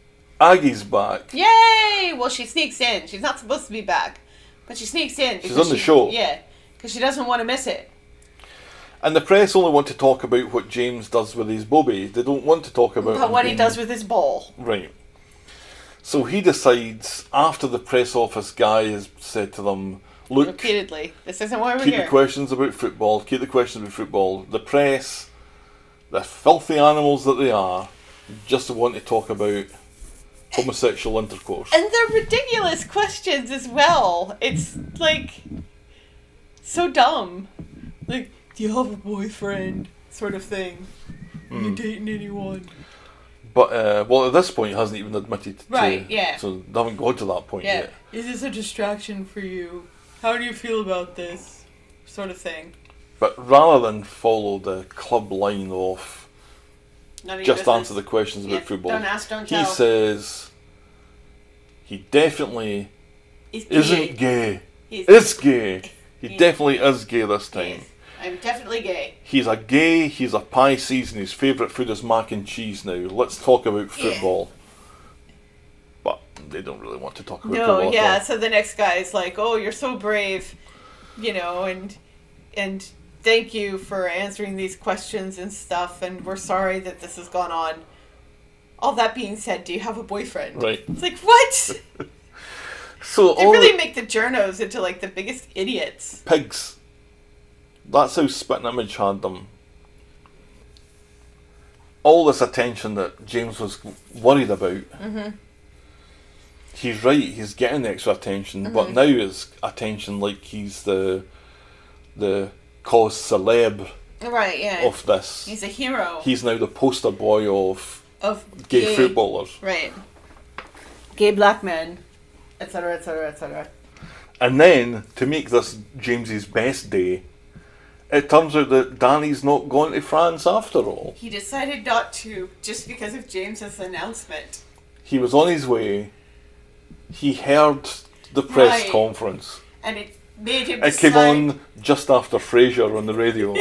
Aggie's back. Yay! Well, she sneaks in. She's not supposed to be back, but she sneaks in. She's because on the show. Yeah, because she doesn't want to miss it. And the press only want to talk about what James does with his bobby. They don't want to talk about But what he being- does with his ball. Right. So he decides, after the press office guy has said to them, look, Repeatedly. This isn't why we're keep here. the questions about football, keep the questions about football. The press, the filthy animals that they are, just want to talk about homosexual intercourse. And they're ridiculous questions as well. It's like so dumb. Like, do you have a boyfriend? Sort of thing. Are you dating anyone? But, well, at this point, he hasn't even admitted to... Right, yeah. So they haven't got to that point yet. Is this a distraction for you? How do you feel about this? Sort of thing. But rather than follow the club line of just answer the questions about football, don't ask, don't tell. He says he definitely isn't gay. Is gay. He definitely is gay this time. Yes. I'm definitely gay. He's a Pisces, and his favourite food is mac and cheese now. Let's talk about football. But they don't really want to talk about football. No, yeah, so the next guy is like, oh, you're so brave, you know, and thank you for answering these questions and stuff, and we're sorry that this has gone on. All that being said, do you have a boyfriend? Right. It's like, what? So they really make the journos into, like, the biggest idiots. Pigs. That's how Spitting Image had them. All this attention that James was worried about. Mm-hmm. He's right, he's getting the extra attention, but now his attention like he's the cause celeb of this. He's a hero. He's now the poster boy of gay footballers. Right. Gay black men, etc., etc., etc. And then, to make this James's best day, it turns out that Danny's not going to France after all. He decided not to, just because of James's announcement. He was on his way. He heard the press conference. And it made him It came on just after Frasier on the radio.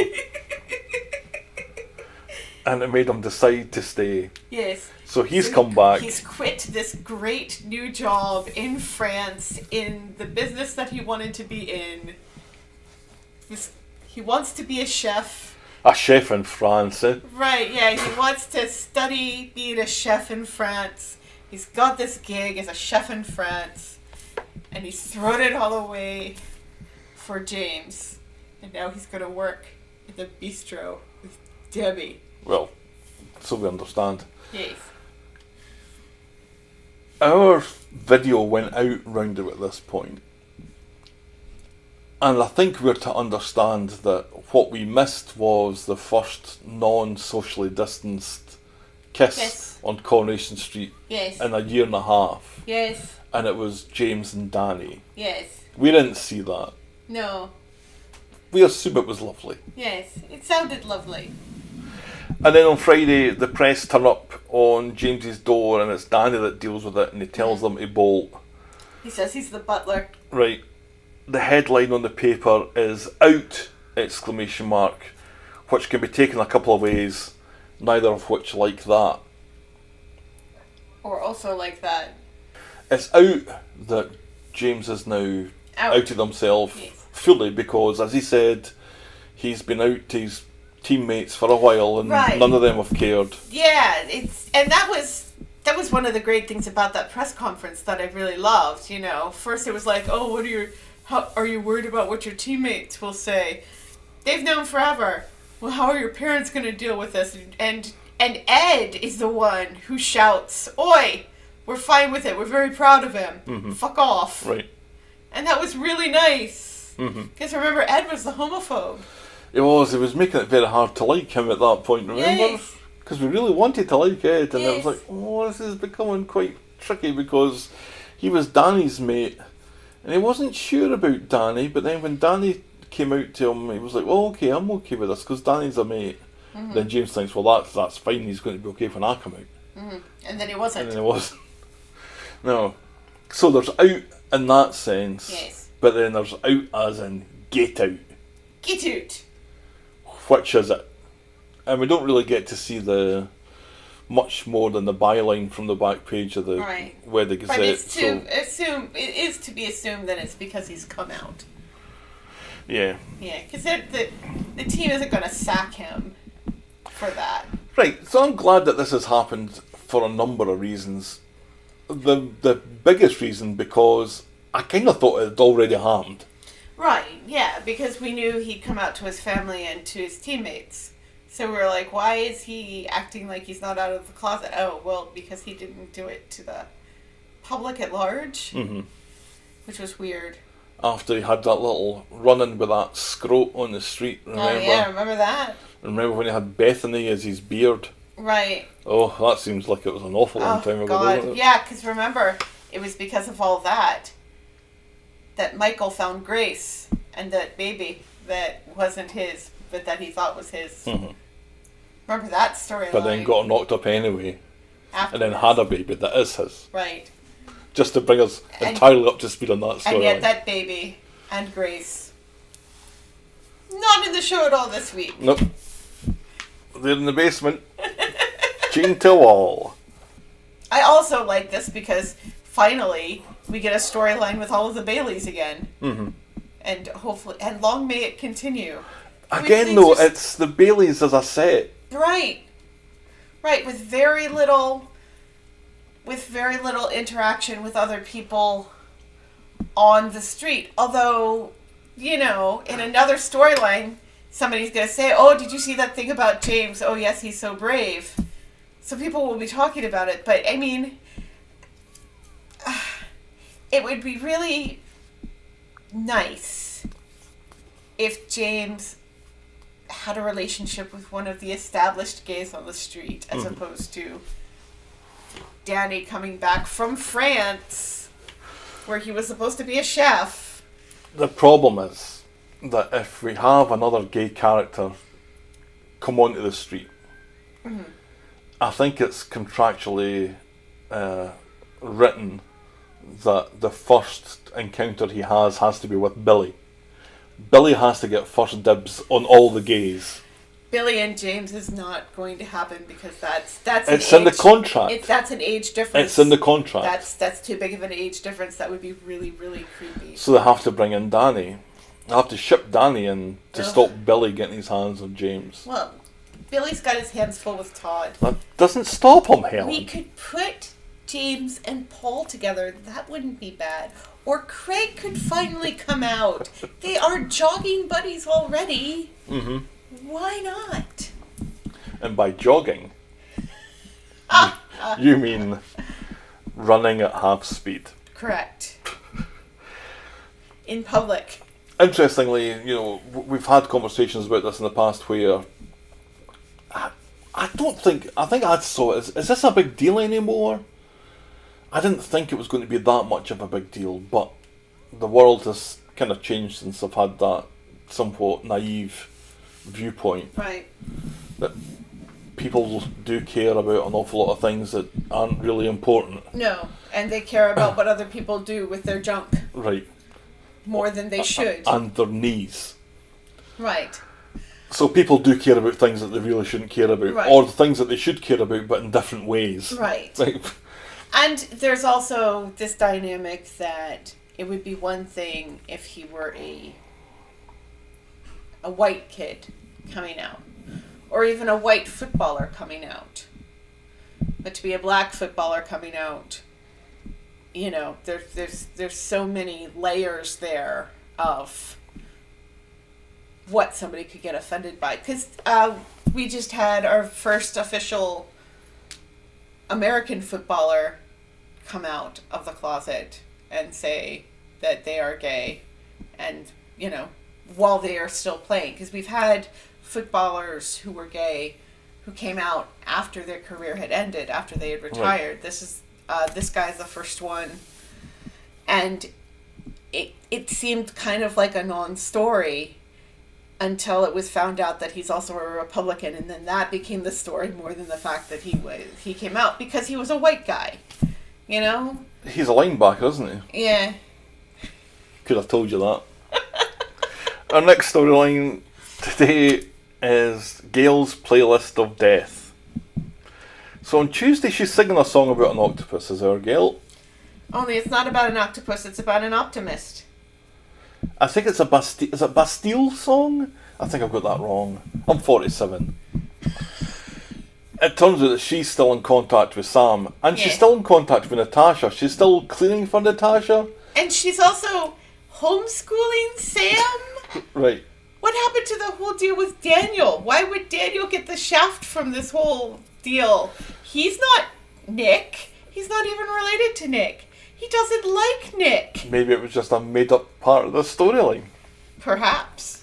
And it made him decide to stay. Yes. So he's come back. He's quit this great new job in France, in the business that he wanted to be in. He wants to be a chef. A chef in France, eh? Right, yeah. He wants to study being a chef in France. He's got this gig as a chef in France. And he's thrown it all away for James. And now he's going to work at the bistro with Debbie. Well, so we understand. Yes. Our video went out round at this point. And I think we're to understand that what we missed was the first non-socially distanced kiss on Coronation Street in a year and a half. Yes. And it was James and Danny. Yes. We didn't see that. No. We assume it was lovely. Yes, it sounded lovely. And then on Friday, the press turn up on James's door, and it's Danny that deals with it, and he tells them to bolt. He says he's the butler. Right. The headline on the paper is "Out!" exclamation mark, which can be taken a couple of ways, neither of which like that. Or also like that. It's out that James is now outed himself fully, because, as he said, he's been out to his teammates for a while, and none of them have cared. Yeah, that was one of the great things about that press conference that I really loved. You know, first it was like, oh, how are you worried about what your teammates will say? They've known forever. Well, how are your parents going to deal with this? And Ed is the one who shouts, "Oi, we're fine with it. We're very proud of him. Mm-hmm. Fuck off." Right. And that was really nice. Because remember, Ed was the homophobe. He was making it very hard to like him at that point, remember? Because we really wanted to like Ed, and it was like, oh, this is becoming quite tricky, because he was Danny's mate, and he wasn't sure about Danny, but then when Danny came out to him, he was like, well, okay, I'm okay with this, because Danny's a mate. Mm-hmm. Then James thinks, well, that's fine, he's going to be okay when I come out. Mm-hmm. And then he wasn't. And then he wasn't. No. So there's out in that sense, but then there's out as in get out. Get out. Which is it? And we don't really get to see the much more than the byline from the back page of the Weather Gazette. But it is to be assumed that it's because he's come out. Yeah. Yeah, because the team isn't going to sack him for that. Right, so I'm glad that this has happened for a number of reasons. The biggest reason, because I kind of thought it had already happened. Right, yeah, because we knew he'd come out to his family and to his teammates. So we were like, why is he acting like he's not out of the closet? Oh, well, because he didn't do it to the public at large, which was weird. After he had that little run-in with that scrote on the street, remember? Oh yeah, remember that? Remember when he had Bethany as his beard? Right. Oh, that seems like it was an awful long time ago, doesn't it? Yeah, because remember, it was because of all that Michael found Grace and that baby that wasn't his, but that he thought was his. Remember that storyline? But then got knocked up anyway, and then had a baby that is his. Right. Just to bring us entirely up to speed on that story. And yet that baby and Grace not in the show at all this week. Nope. They're in the basement. Chained to a wall. I also like this because finally we get a storyline with all of the Baileys again. And hopefully, and long may it continue. Again though, it's the Baileys as a set. Right. Right, with very little interaction with other people on the street. Although, you know, in another storyline, somebody's going to say, oh, did you see that thing about James? Oh, yes, he's so brave. So people will be talking about it. But, I mean, it would be really nice if James had a relationship with one of the established gays on the street as opposed to Danny coming back from France where he was supposed to be a chef. The problem is that if we have another gay character come onto the street, I think it's contractually written that the first encounter he has to be with Billy. Billy has to get first dibs on all the gays. Billy and James is not going to happen because that's it's in the contract. That's an age difference. It's in the contract. That's too big of an age difference. That would be really, really creepy. So they have to bring in Danny. They have to ship Danny in to stop Billy getting his hands on James. Well, Billy's got his hands full with Todd. That doesn't stop him, Helen. We could put James and Paul together. That wouldn't be bad. Or Craig could finally come out. They are jogging buddies already. Why not? And by jogging, you mean running at half speed. Correct. In public. Interestingly, you know, we've had conversations about this in the past where I think I saw it. Is this a big deal anymore? I didn't think it was going to be that much of a big deal, but the world has kind of changed since I've had that somewhat naive viewpoint. Right. That people do care about an awful lot of things that aren't really important. No, and they care about what other people do with their junk. Right. More than they should. And their knees. Right. So people do care about things that they really shouldn't care about. Right. Or the things that they should care about, but in different ways. Right. And there's also this dynamic that it would be one thing if he were a white kid coming out. Or even a white footballer coming out. But to be a black footballer coming out, you know, there's so many layers there of what somebody could get offended by. Because we just had our first official American footballer come out of the closet and say that they are gay, and, you know, while they are still playing. Because we've had footballers who were gay who came out after their career had ended, after they had retired. Right. This guy's the first one. And it seemed kind of like a non-story until it was found out that he's also a Republican, and then that became the story more than the fact that he came out because he was a white guy, you know? He's a linebacker, isn't he? Yeah. Could have told you that. Our next storyline today is Gail's playlist of death. So on Tuesday she's singing a song about an octopus, is our Gail? Only it's not about an octopus, it's about an optimist. I think it's is it Bastille song? I think I've got that wrong. I'm 47. It turns out that she's still in contact with Sam, and she's still in contact with Natasha. She's still cleaning for Natasha. And she's also homeschooling Sam? Right. What happened to the whole deal with Daniel? Why would Daniel get the shaft from this whole deal? He's not Nick. He's not even related to Nick. He doesn't like Nick. Maybe it was just a made-up part of the storyline. Perhaps.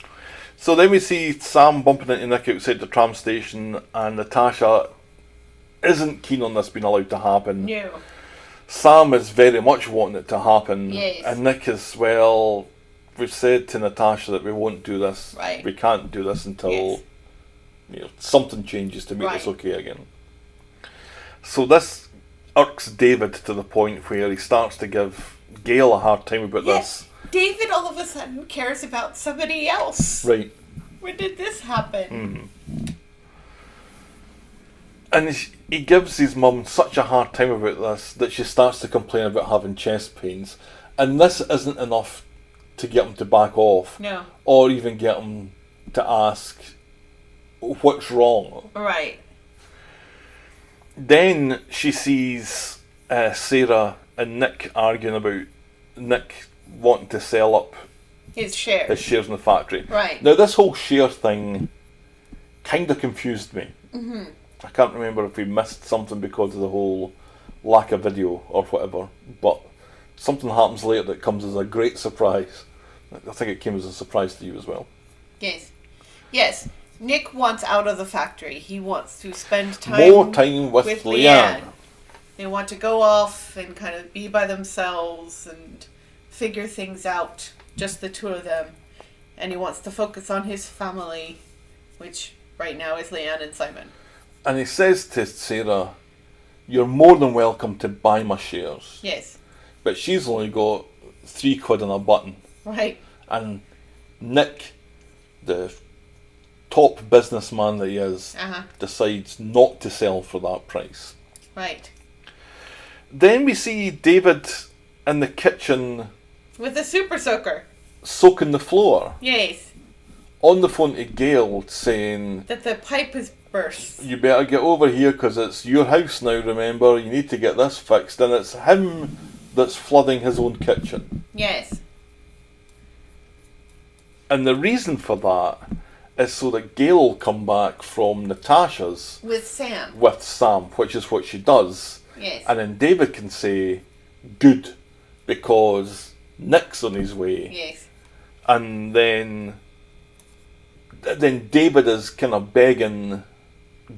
So then we see Sam bumping into Nick outside the tram station, and Natasha isn't keen on this being allowed to happen. No. Sam is very much wanting it to happen. Yes. And Nick is, well, we've said to Natasha that we won't do this. Right. We can't do this until something changes to make this okay again. So this irks David to the point where he starts to give Gail a hard time about this. David all of a sudden cares about somebody else. Right. When did this happen? And he gives his mum such a hard time about this that she starts to complain about having chest pains. And this isn't enough to get him to back off. No. Or even get him to ask what's wrong. Right. Then she sees Sarah and Nick arguing about Nick wanting to sell up His shares. in the factory. Right. Now this whole share thing kind of confused me. Mm-hmm. I can't remember if we missed something because of the whole lack of video or whatever, but something happens later that comes as a great surprise. I think it came as a surprise to you as well. Yes. Yes. Nick wants out of the factory. He wants to spend More time with Leanne. They want to go off and kind of be by themselves and figure things out, just the two of them. And he wants to focus on his family, which right now is Leanne and Simon. And he says to Sarah, "You're more than welcome to buy my shares." Yes. But she's only got £3 on a button. Right. And Nick, the top businessman that he is, decides not to sell for that price. Right. Then we see David in the kitchen With the super soaker. soaking the floor. Yes. On the phone to Gail saying, That the pipe is burst. "You better get over here because it's your house now, remember, you need to get this fixed." And it's him that's flooding his own kitchen. Yes. And the reason for that is so that Gail will come back from Natasha's With Sam. with Sam, which is what she does. Yes. And then David can say, "Good, because Nick's on his way." Yes. And then David is kind of begging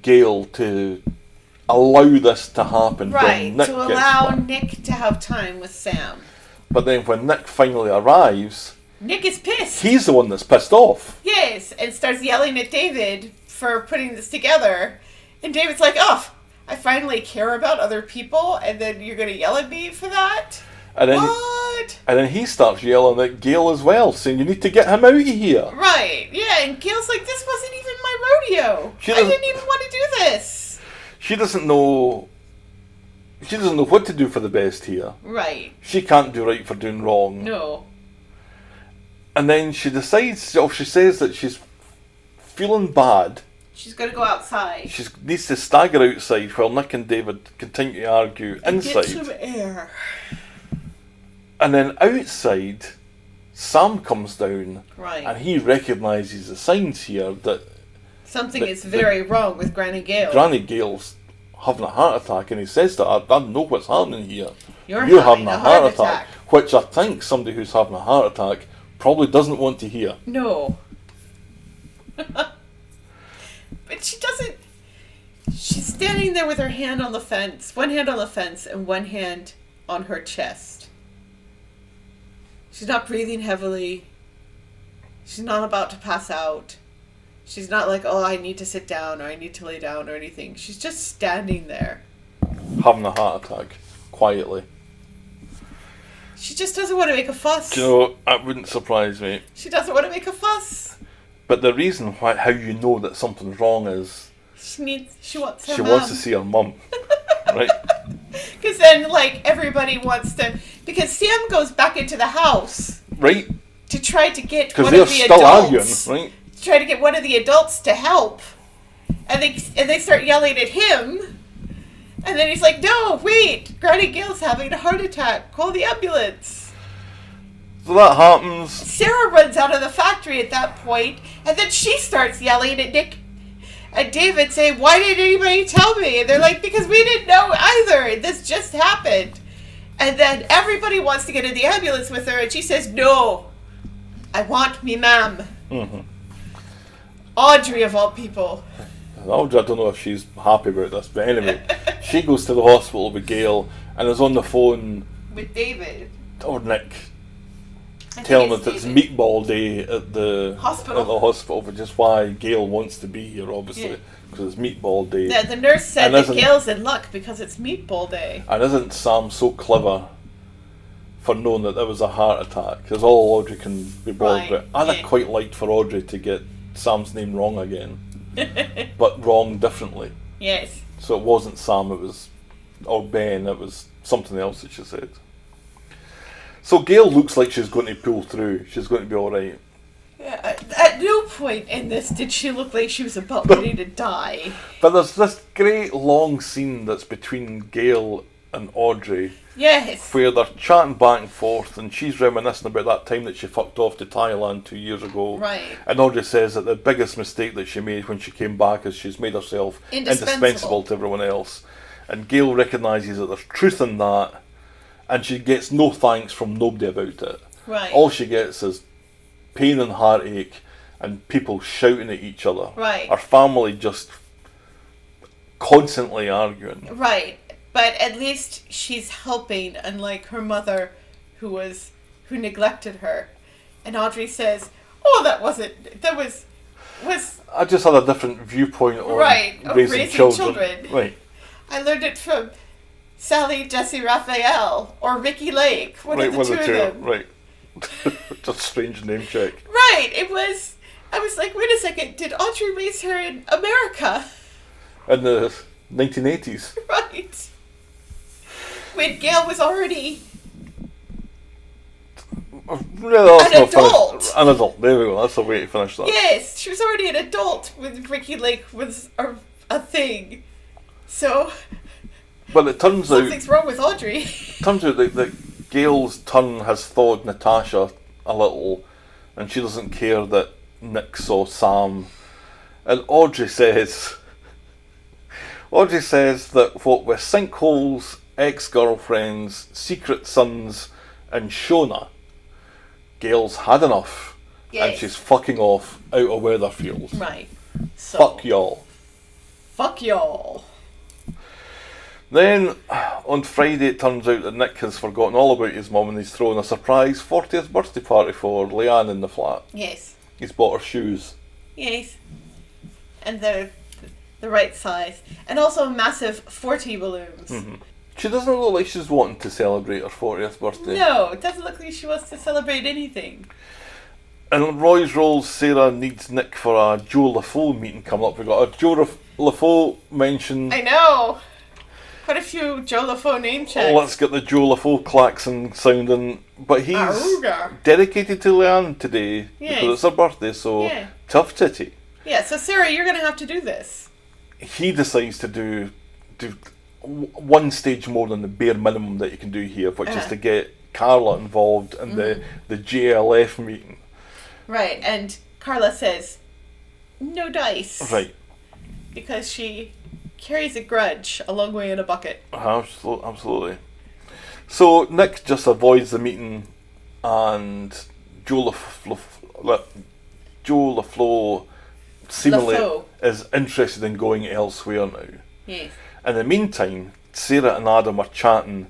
Gail to allow this to happen. Right, when Nick to gets allow back. Nick to have time with Sam. But then when Nick finally arrives, Nick is pissed. he's the one that's pissed off. Yes, and starts yelling at David for putting this together. And David's like, "Oh, I finally care about other people, and then you're going to yell at me for that? And then, What?" and then he starts yelling at Gail as well, saying, "You need to get him out of here." Right, yeah, and Gail's like, "This wasn't even my rodeo. She I doesn't- didn't even want to do this." She doesn't know what to do for the best here. Right, She can't do right for doing wrong. no. And then she decides, or she says that she's feeling bad. She's going to go outside. She needs to stagger outside while Nick and David continue to argue And inside. get some air. And then outside, Sam comes down Right. and he recognises the signs here that Something is very wrong with Granny Gail. Granny Gail's having a heart attack, and he says to her, "I know what's happening here. You're having a heart attack." Which I think somebody who's having a heart attack probably doesn't want to hear. No. But she doesn't. She's standing there with her hand on the fence, one hand on the fence and one hand on her chest. She's not breathing heavily. She's not about to pass out. She's not like, "Oh, I need to sit down," or "I need to lay down," or anything. She's just standing there. Having a heart attack, quietly. She just doesn't want to make a fuss. Do you know, that wouldn't surprise me. She doesn't want to make a fuss. But the reason how you know that something's wrong is She wants her she mom. wants to see her mum. Right? Because then, like, everybody wants to... Because Sam goes back into the house Right? to try to get Because one they're of the still adults... arguing, right? To try to get one of the adults to help. And they start yelling at him. And then he's like, "No, wait! Granny Gail's having a heart attack. Call the ambulance." So that happens. Sarah runs out of the factory at that point, and then she starts yelling at Nick and David, saying, "Why didn't anybody tell me?" And they're like, "Because we didn't know either. This just happened." And then everybody wants to get in the ambulance with her, and she says, "No, I want me ma'am." Mm-hmm. Audrey, of all people. Audrey, I don't know if she's happy about this, but anyway, she goes to the hospital with Gail and is on the phone With David. or Nick, I telling think that it's David. meatball day at the hospital, which is why Gail wants to be here, obviously, because it's meatball day. Yeah, the nurse said And that isn't- Gail's in luck because it's meatball day. And isn't Sam so clever for knowing that was a heart attack? Because all Audrey can be bothered Right, with. I'd yeah. have quite liked for Audrey to get Sam's name wrong again, but wrong differently. Yes. So it wasn't Sam, it was, or Ben, it was something else that she said. So Gail looks like she's going to pull through. She's going to be alright. At no point in this did she look like she was about ready to die. But there's this great long scene that's between Gail and Audrey, Yes. where they're chatting back and forth, and she's reminiscing about that time that she fucked off to Thailand 2 years ago. Right. And Audrey says that the biggest mistake that she made when she came back is she's made herself indispensable to everyone else. And Gail recognises that there's truth in that, and she gets no thanks from nobody about it. Right. All she gets is pain and heartache and people shouting at each other. Right. Her family just constantly arguing. Right. But at least she's helping, unlike her mother who neglected her. And Audrey says, "Oh, that was I just had a different viewpoint on Right, of raising children. Right. I learned it from Sally Jesse Raphael or Ricky Lake, one of the two of them." Right. Just strange name check. Right, I was like, wait a second, did Audrey raise her in America? In the 1980s. Right. When Gail was already No, that's An not adult. finished. An adult. There we go. That's the way to finish that. Yes, she was already an adult when Ricky Lake was a thing. So But it turns out something's wrong with Audrey. that Gail's turn has thawed Natasha a little, and she doesn't care that Nick saw Sam. And Audrey says that what with sinkholes, ex-girlfriends, secret sons, and Shona, Gail's had enough, and Yes. she's fucking off out of Weatherfield. Right. So Fuck y'all. Fuck y'all. Then, on Friday, it turns out that Nick has forgotten all about his mum and he's throwing a surprise 40th birthday party for Leanne in the flat. Yes. He's bought her shoes. Yes. And they're the right size. And also massive 40 balloons. Mm-hmm. She doesn't look like she's wanting to celebrate her 40th birthday. No, it doesn't look like she wants to celebrate anything. And Roy's Rolls, Sarah needs Nick for a Joe LaFoe meeting coming up. We've got a Joe LaFoe mention. I know. Quite a few Joe LaFoe name checks. Let's get the Joe LaFoe klaxon sounding. But he's Aruga. dedicated to Leanne today Yes. because it's her birthday, so Yeah. tough titty. Yeah, so Sarah, you're going to have to do this. He decides to do one stage more than the bare minimum that you can do here, which is to get Carla involved in the JLF meeting. Right, and Carla says, no dice. Right. Because she carries a grudge a long way in a bucket. Absolutely. So Nick just avoids the meeting, and Joe LaFleur seemingly LaFleur. is interested in going elsewhere now. Yes. In the meantime, Sarah and Adam are chatting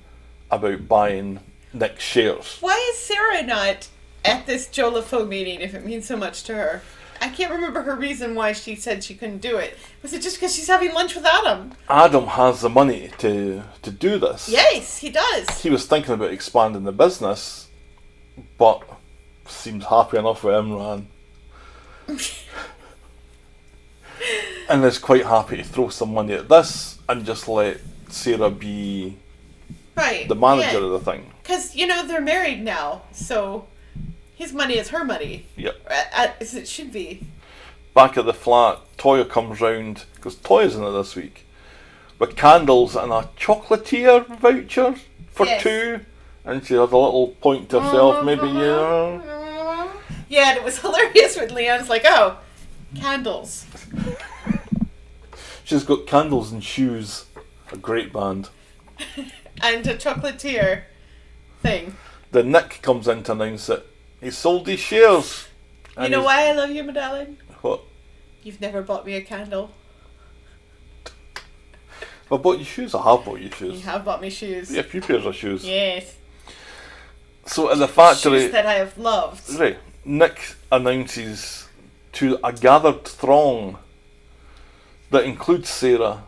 about buying Nick's shares. Why is Sarah not at this Joe LaFoe meeting if it means so much to her? I can't remember her reason why she said she couldn't do it. Was it just because she's having lunch with Adam? Adam has the money to do this. Yes, he does. He was thinking about expanding the business, but seems happy enough with Imran. And is quite happy to throw some money at this and just let Sarah be Right. the manager of the thing. Because, they're married now, so his money is her money. Yep. As it should be. Back at the flat, Toya comes round, because Toya's in it this week, with candles and a chocolatier voucher for Yes. 2. And she has a little point to herself, maybe, Yeah, and it was hilarious when Leanne's like, oh, candles. She's got candles and shoes. A great band. And a chocolatier. thing. Then Nick comes in to announce that he sold his shares. You know why I love you, my darling? What? You've never bought me a candle. I bought you shoes. I have bought you shoes. You have bought me shoes. Yeah, a few pairs of shoes. Yes. So at the factory, Shoes that I have loved. right, Nick announces to a gathered throng that includes Sarah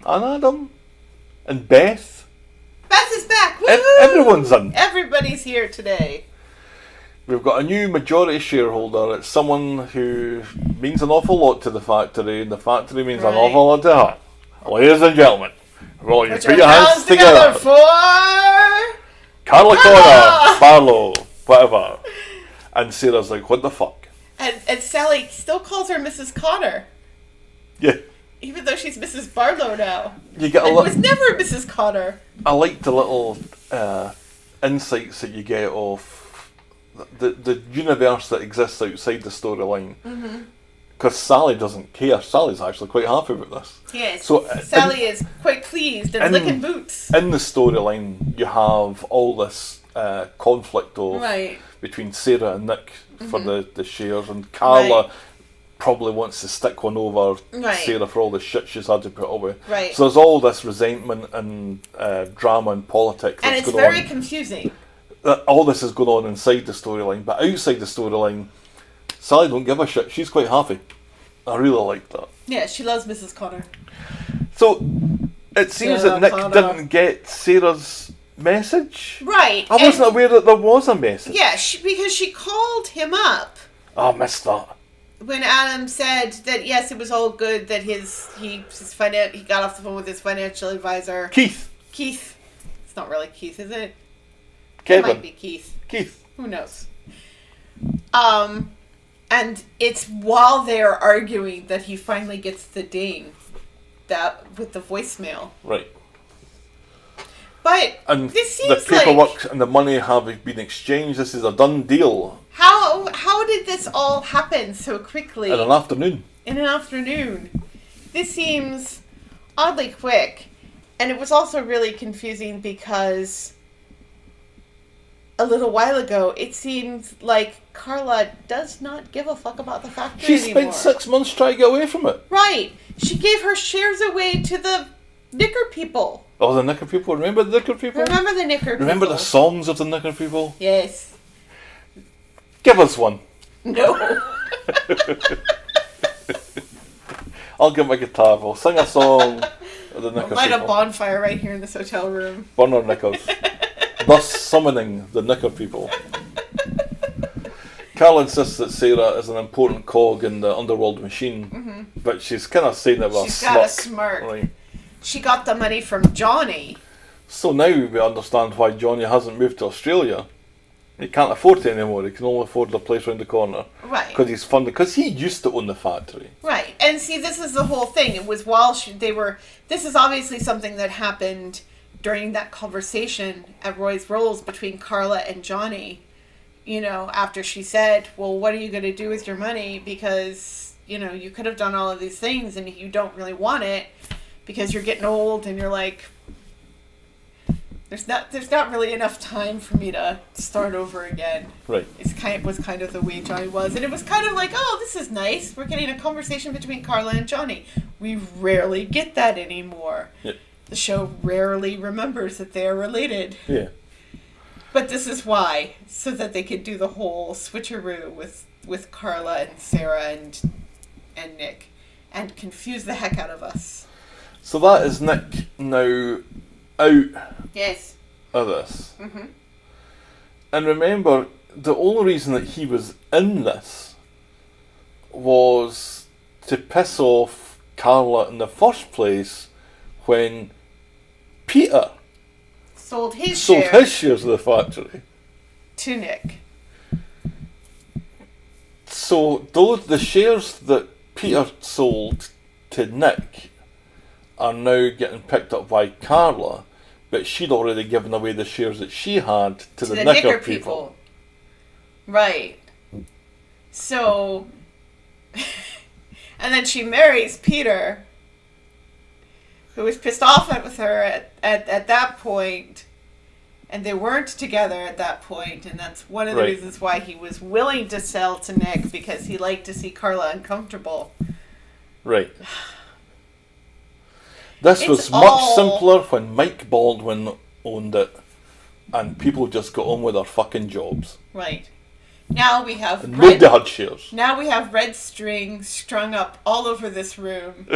and Adam and Beth. Beth is back! Woo! Everyone's in. Everybody's here today. We've got a new majority shareholder. It's someone who means an awful lot to the factory, and the factory means an Right. awful lot to her. Ladies and gentlemen, roll you Put put your hands together. for... Carla Connor, Barlow, whatever. And Sarah's like, what the fuck? And Sally still calls her Mrs. Connor, Yeah. even though she's Mrs. Barlow now. You get a It lot. was never Mrs. Connor. I like the little insights that you get of the universe that exists outside the storyline. Because Sally doesn't care. Sally's actually quite happy about this. Yes. So, Sally is quite pleased and licking boots. In the storyline, you have all this conflict of Right. between Sarah and Nick for the shares, and Carla Right. probably wants to stick one over Right. Sarah for all the shit she's had to put up with. Right. So there's all this resentment and drama and politics And that's it's going very on. confusing. All this is going on inside the storyline, but outside the storyline, Sally don't give a shit. She's quite happy. I really like that. Yeah, she loves Mrs. Connor. So it seems Sarah that Nick Connor. didn't get Sarah's message. Right. I wasn't aware that there was a message. Yeah, because she called him up Oh, I missed that. when Adam said that yes, it was all good that he got off the phone with his financial advisor Keith. It's not really Keith, is it? Kevin. It might be Keith. Keith. Who knows? And it's while they're arguing that he finally gets the ding that with the voicemail. Right. But And this the seems paperwork like and the money have been exchanged. This is a done deal how did this all happen so quickly in an afternoon. in an afternoon? This seems oddly quick, and it was also really confusing because a little while ago it seemed like Carla does not give a fuck about the factory She anymore. spent 6 months trying to get away from it. Right. She gave her shares away to the Knicker people. Oh, the Knicker people. Remember the Knicker people? Remember the Knicker people? Remember the songs of the Knicker people? Yes. Give us one. No. I'll get my guitar. We'll sing a song of the Knicker Light a people. bonfire right here in this hotel room. Burn our knickers. Thus summoning the Knicker people. Carl insists that Sarah is an important cog in the underworld machine, but she's kind of saying it with She's a got a smirk. smirk. Right. She got the money from Johnny. So now we understand why Johnny hasn't moved to Australia. He can't afford it anymore. He can only afford the place round the corner. Right. Because he's funded. Because he used to own the factory. Right. And see, this is the whole thing. It was while they were... This is obviously something that happened during that conversation at Roy's Rolls between Carla and Johnny. You know, after she said, well, what are you going to do with your money? Because, you know, you could have done all of these things and you don't really want it because you're getting old and you're like... There's not really enough time for me to start over again. Right. It was kind of the way Johnny was, and it was kind of like, oh, this is nice. We're getting a conversation between Carla and Johnny. We rarely get that anymore. Yep. The show rarely remembers that they are related. Yeah. But this is why, so that they could do the whole switcheroo with Carla and Sarah and Nick, and confuse the heck out of us. So that is Nick now out Yes. of this. Mm-hmm. And remember, the only reason that he was in this was to piss off Carla in the first place when Peter Sold his shares of the factory. to Nick. So the shares that Peter sold to Nick are now getting picked up by Carla, but she'd already given away the shares that she had to the Knicker people. Right. So, and then she marries Peter, who was pissed off with her at that point, And they weren't together at that point, and that's one of the Right. reasons why he was willing to sell to Nick, because he liked to see Carla uncomfortable. Right. This It's was all- much simpler when Mike Baldwin owned it, and people just got on with their fucking jobs. Right. Now we have And nobody had shares. Now we have red string strung up all over this room,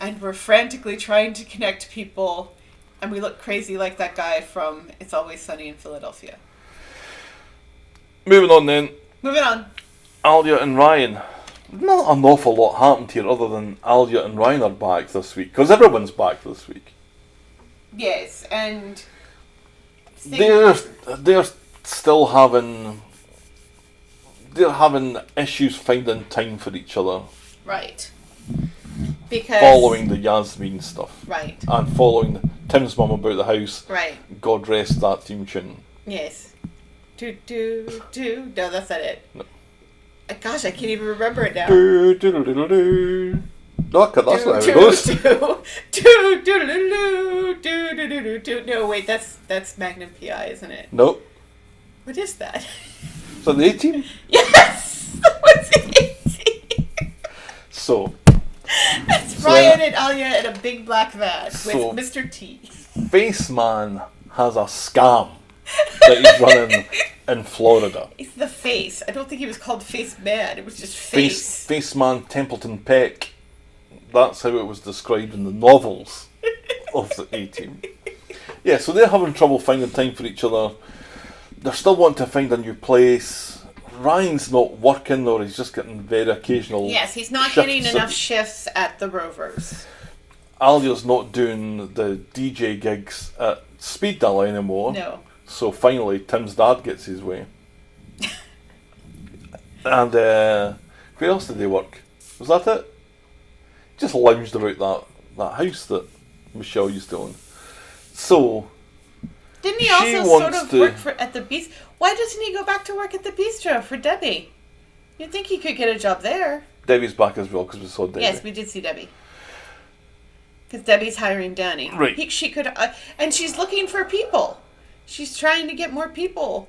and we're frantically trying to connect people, and we look crazy like that guy from It's Always Sunny in Philadelphia. Moving on then, Moving on. Alya and Ryan. Not an awful lot happened here other than Alya and Ryan are back this week, because everyone's back this week. Yes, and They're still having issues finding time for each other, right, because following the Yasmin stuff, right, and following Tim's mum about the house. right, God rest that theme tune. yes. Do do do. No, that's not it. No. Gosh, I can't even remember it now. Do, do, do, do, do, do. No, that's not how it do, goes. do, do, do, do, do, do, do, do, do. No, wait, that's Magnum PI, isn't it? Nope. What is that? Is that the A-Team? Yes! What's it? So, It's Ryan and Alya in a big black van with So- Mr. T. Face Man has a scam that he's running in Florida. It's the face. I don't think he was called Face Man. It was just face. Face Man Templeton Peck. That's how it was described in the novels of the A-Team. Yeah, so they're having trouble finding time for each other. They're still wanting to find a new place. Ryan's not working, or he's just getting very occasional. Yes, he's not shifts getting enough shifts at the Rovers. Alya's not doing the DJ gigs at Speed Dial anymore. No. So finally, Tim's dad gets his way. And where else did they work? Was that it? Just lounged about that house that Michelle used to own. So Didn't he She also sort wants of to- work at the bistro? Why doesn't he go back to work at the bistro for Debbie? You'd think he could get a job there. Debbie's back as well because we saw Debbie. Yes, we did see Debbie. Because Debbie's hiring Danny. Right. She could, and she's looking for people. She's trying to get more people.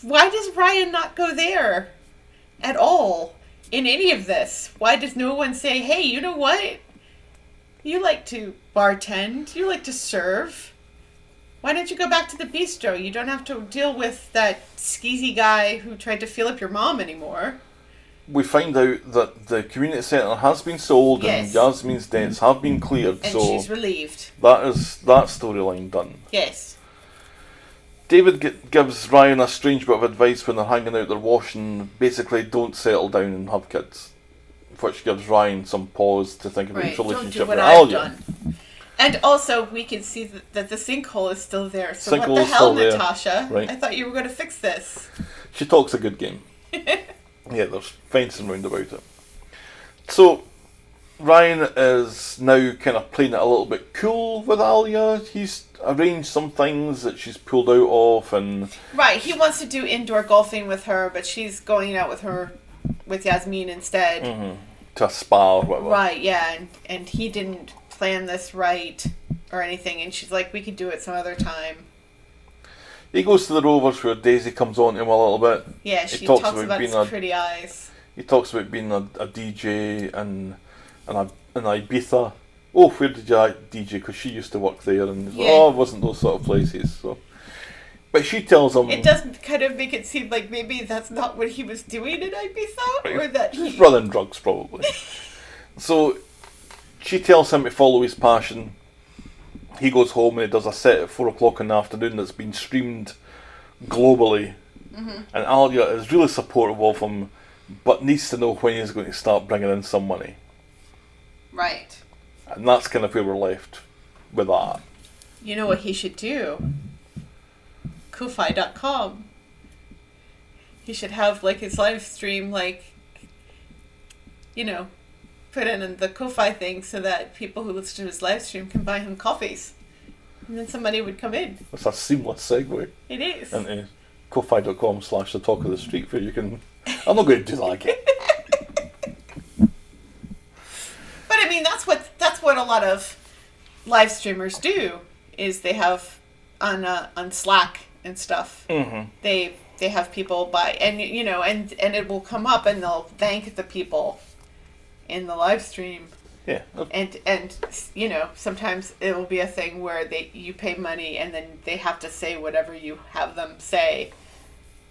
Why does Ryan not go there at all in any of this? Why does no one say, hey, you know what? You like to bartend. You like to serve. Why don't you go back to the bistro? You don't have to deal with that skeezy guy who tried to feel up your mom anymore. We find out that the community centre has been sold Yes. and Yasmin's debts have been cleared. And So she's relieved. that is that storyline done. Yes. David gives Ryan a strange bit of advice when they're hanging out, they're washing. Basically, don't settle down and have kids. Which gives Ryan some pause to think about Right. his Don't do relationship what with I've Alya. done. And also, we can see that the sinkhole is still there. So what Sinkhole the is hell, still there. Natasha? Right. I thought you were going to fix this. She talks a good game. Yeah, there's fencing round about it. So, Ryan is now kind of playing it a little bit cool with Alya. He's arranged some things that she's pulled out of, and Right. He wants to do indoor golfing with her, but she's going out with Yasmin instead. to a spa or whatever. Right, yeah. And he didn't plan this right or anything. And she's like, we could do it some other time. He goes to the Rovers where Daisy comes on to him a little bit. Yeah, He she talks talks about about being his a- pretty eyes. He talks about being a DJ in Ibiza. Oh, where did you DJ? Because she used to work there, and he's like, Yeah. oh, it wasn't those sort of places. So, but she tells him It does kind of make it seem like maybe that's not what he was doing in Ibiza, or that he's he... running drugs probably. So she tells him to follow his passion. He goes home and he does a set at 4 o'clock in the afternoon that's been streamed globally. And Alya is really supportive of him, but needs to know when he's going to start bringing in some money. Right. And that's kind of where we're left with that. You know what he should do? Ko-fi.com. He should have, like, his live stream, like, you know, put in the Ko-fi thing so that people who listen to his live stream can buy him coffees. And then somebody would come in. It's a seamless segue It is. into ko-fi.com/the talk of the street where you can... I'm not going to do that again. But I mean, that's what a lot of live streamers do, is they have on Slack and stuff. Mm-hmm. They have people buy, and and it will come up, and they'll thank the people in the live stream. Yeah. And sometimes it will be a thing where you pay money, and then they have to say whatever you have them say,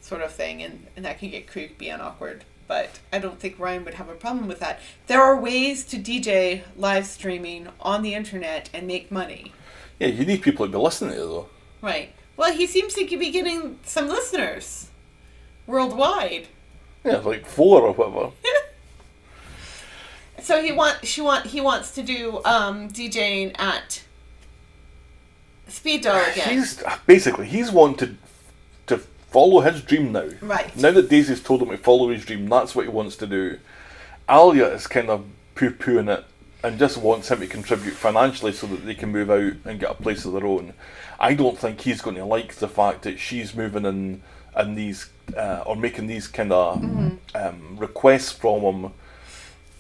sort of thing, and that can get creepy and awkward. But I don't think Ryan would have a problem with that. There are ways to DJ live streaming on the internet and make money. Yeah, you need people to be listening to it, though. Right. Well, he seems to be getting some listeners worldwide. Yeah, like 4 or whatever. So he wants to do DJing at Speed Doll again. He's wanted to follow his dream now. Right. Now that Daisy's told him to follow his dream, that's what he wants to do. Alya is kind of poo-pooing it and just wants him to contribute financially so that they can move out and get a place of their own. I don't think he's going to like the fact that she's moving in these or making these kind of requests from him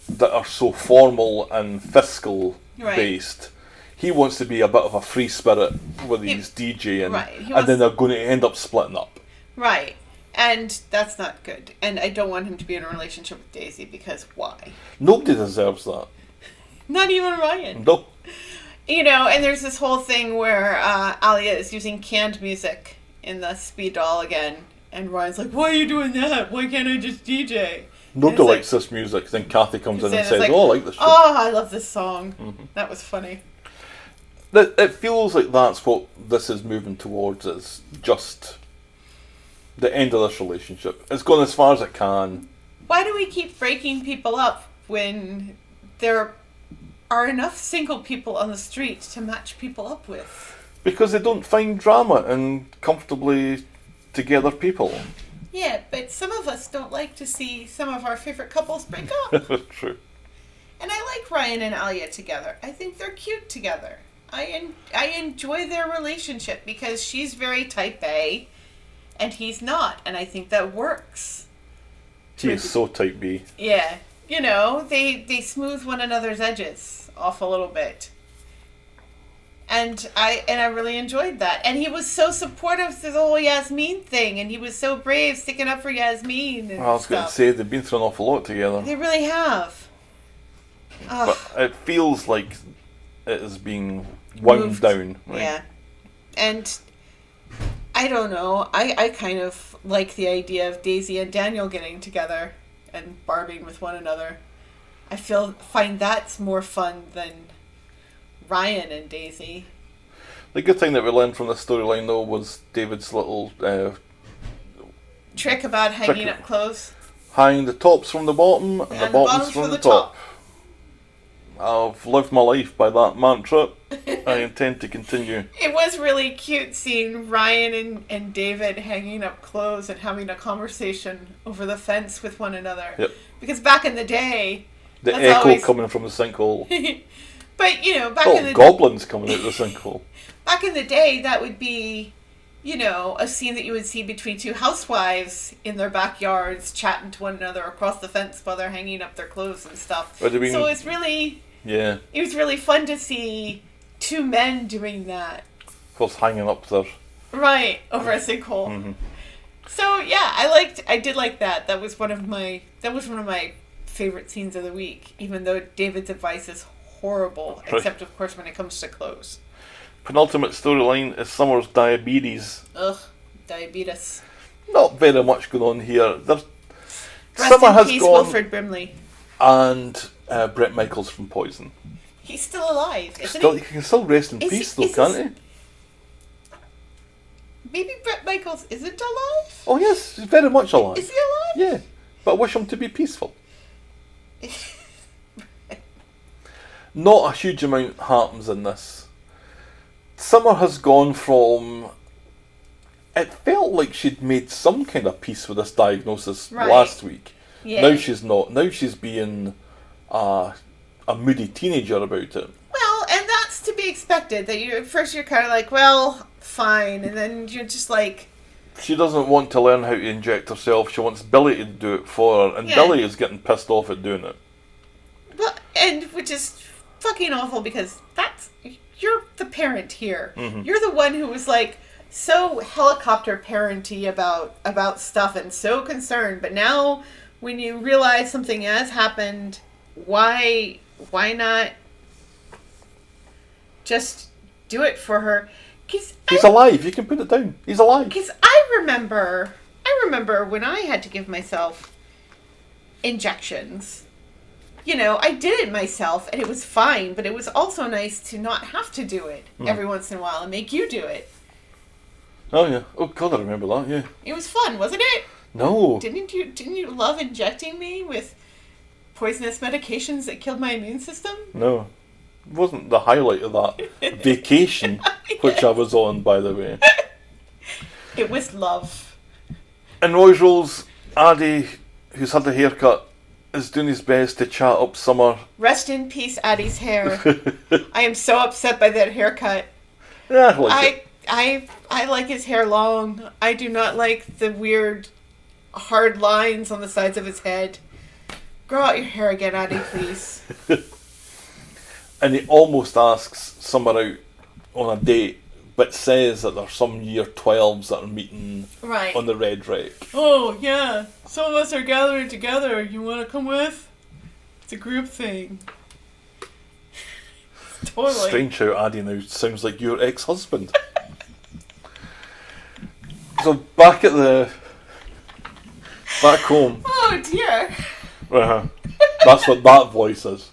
that are so formal and fiscal based. He wants to be a bit of a free spirit with his DJing, and then they're going to end up splitting up. Right, and that's not good. And I don't want him to be in a relationship with Daisy, because why? Nobody deserves that. Not even Ryan. No. And there's this whole thing where Alya is using canned music in the Speed Doll again, and Ryan's like, "Why are you doing that? Why can't I just DJ?" Nobody likes this music. Then Kathy comes in and says, "Oh, I like this shit. Oh, I love this song." Mm-hmm. That was funny. It feels like that's what this is moving towards, is just the end of this relationship. It's gone as far as it can. Why do we keep breaking people up when there are enough single people on the street to match people up with? Because they don't find drama in comfortably together people. Yeah, but some of us don't like to see some of our favourite couples break up. True. And I like Ryan and Alya together. I think they're cute together. I enjoy their relationship because she's very type A and he's not. And I think that works. He is so type B. Yeah. They smooth one another's edges off a little bit. And I really enjoyed that. And he was so supportive through the whole Yasmin thing, and he was so brave sticking up for Yasmin and I was going to say, they've been through an awful lot together. They really have. But it feels like it is being wound down. Right? Yeah. And I don't know. I kind of like the idea of Daisy and Daniel getting together and barbing with one another. I find that's more fun than Ryan and Daisy. The good thing that we learned from this storyline, though, was David's little trick about hanging up clothes. Hang the tops from the bottom and the bottoms from the top. I've lived my life by that mantra. I intend to continue. It was really cute seeing Ryan and David hanging up clothes and having a conversation over the fence with one another. Yep. Because back in the day... The echo coming from the sinkhole. But, back in the... goblins coming out of the sinkhole. Back in the day, that would be, a scene that you would see between two housewives in their backyards chatting to one another across the fence while they're hanging up their clothes and stuff. So it's really... Yeah. It was really fun to see two men doing that. Was hanging up there. Right, over a sinkhole. Mm-hmm. So yeah, I did like that. That was one of my favorite scenes of the week, even though David's advice is horrible, except of course when it comes to clothes. Penultimate storyline is Summer's diabetes. Ugh, diabetes. Not very much going on here. Rest in peace, Wilfred Brimley. And Bret Michaels from Poison. He's still alive, isn't he? He can still rest in peace, though, can't he? Maybe Bret Michaels isn't alive? Oh yes, he's very much alive. Is he alive? Yeah, but I wish him to be peaceful. Not a huge amount happens in this. Summer has gone from... It felt like she'd made some kind of peace with this diagnosis last week. Yeah. Now she's not. Now she's being a moody teenager about it. Well, and that's to be expected. That at first you're kind of like, well, fine, and then you're just like... She doesn't want to learn how to inject herself. She wants Billy to do it for her, and Billy is getting pissed off at doing it. Well, and which is fucking awful, because you're the parent here. You're the one who was like so helicopter parenty about stuff and so concerned. But now when you realize something has happened, why not just do it for her? He's alive. You can put it down. He's alive. Because I remember when I had to give myself injections. You know, I did it myself and it was fine, but it was also nice to not have to do it every once in a while and make you do it. Oh yeah. Oh God, I remember that. Yeah. It was fun, wasn't it? No. Didn't you love injecting me with poisonous medications that killed my immune system? No. It wasn't the highlight of that vacation, which I was on, by the way. It was love. In Roy's Rolls, Addy, who's had a haircut, is doing his best to chat up Summer. Rest in peace, Addie's hair. I am so upset by that haircut. Yeah, I like it. I like his hair long. I do not like the weird hard lines on the sides of his head. Grow out your hair again, Addie, please. And he almost asks Summer out on a date, but says that there's some year 12s that are meeting on the Red Wreck. Oh, yeah. Some of us are gathering together. You want to come with? It's a group thing. Totally. Strange how Addy now sounds like your ex-husband. So back home. Oh, dear. That's what that voice is.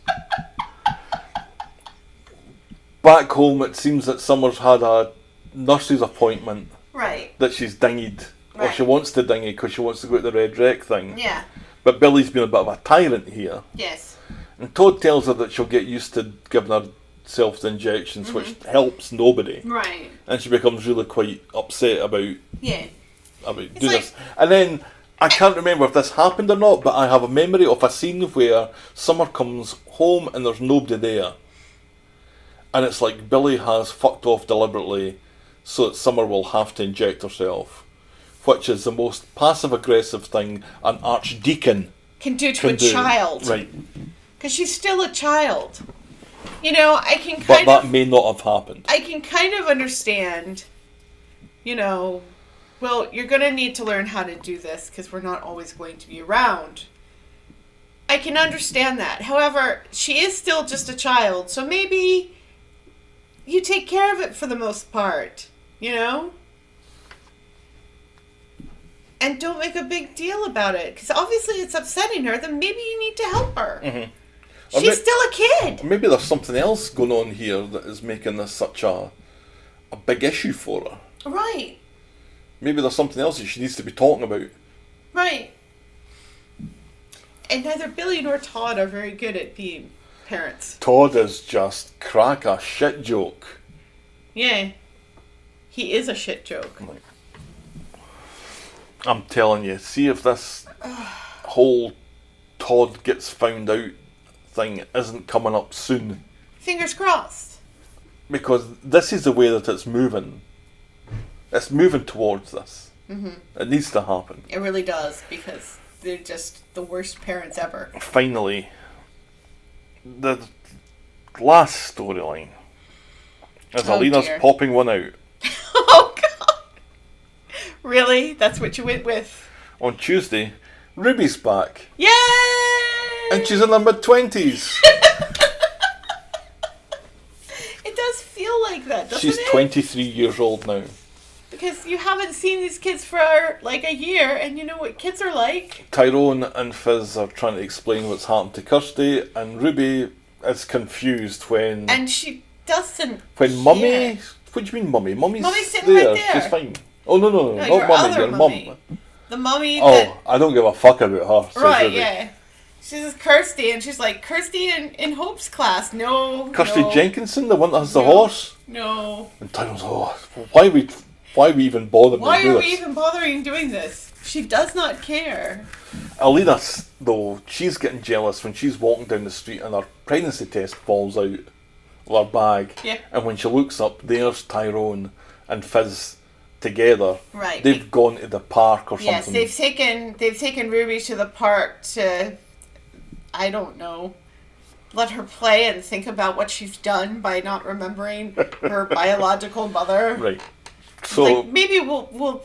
Back home, it seems that Summer's had a nurse's appointment. Right. That she's dinged. Or Right. she wants to ding it because she wants to go to the Red Wreck thing. Yeah. But Billy's been a bit of a tyrant here. Yes. And Todd tells her that she'll get used to giving herself the injections, which helps nobody. Right. And she becomes really quite upset about doing Like- this. And then, I can't remember if this happened or not, but I have a memory of a scene where Summer comes home and there's nobody there. And it's like Billy has fucked off deliberately so that Summer will have to inject herself. Which is the most passive-aggressive thing an archdeacon can do to can a do. child. Right. Because she's still a child. You know, I can But kind that of... may not have happened. I can kind of understand, you know, well, you're going to need to learn how to do this because we're not always going to be around. I can understand that. However, she is still just a child, so maybe you take care of it for the most part, you know? And don't make a big deal about it, because obviously it's upsetting her, then maybe you need to help her. Mm-hmm. She's still a kid. Maybe there's something else going on here that is making this such a big issue for her. Right. Maybe there's something else that she needs to be talking about. Right. And neither Billy nor Todd are very good at being parents. Todd is just crack a shit joke. Yeah. He is a shit joke. I'm telling you, see if this whole Todd gets found out thing isn't coming up soon. Fingers crossed. Because this is the way that it's moving. It's moving towards this. Mm-hmm. It needs to happen. It really does, because they're just the worst parents ever. Finally, the last storyline is Alina's dear. popping one out. Oh, God. Really? That's what you went with? On Tuesday, Ruby's back. Yay! And she's in her mid-20s. It does feel like that, doesn't She's it? 23 years old now. Because you haven't seen these kids for like a year, and you know what kids are like. Tyrone and Fizz are trying to explain what's happened to Kirsty, and Ruby is confused when... And she doesn't When care. Mummy... What do you mean Mummy? Mummy's sitting right there. She's fine. Oh, no, No, not your Mummy, other your mummy. mum. The mummy Oh, that... I don't give a fuck about her. Says Right, Ruby. yeah. She's Kirsty, and she's like, Kirsty in Hope's class. No, Kirsty no, Jenkinson, the one that has the No. horse? No. And Tyrone's, why are we even bothering Why to do are this? we even bothering doing this? She does not care. Alina, though, she's getting jealous when she's walking down the street and her pregnancy test falls out of her bag. Yeah. And when she looks up, there's Tyrone and Fizz together. Right. They've gone to the park or Yes, something. they've taken Ruby to the park to, I don't know. let her play and think about what she's done by not remembering her biological mother. Right. So Like, maybe we'll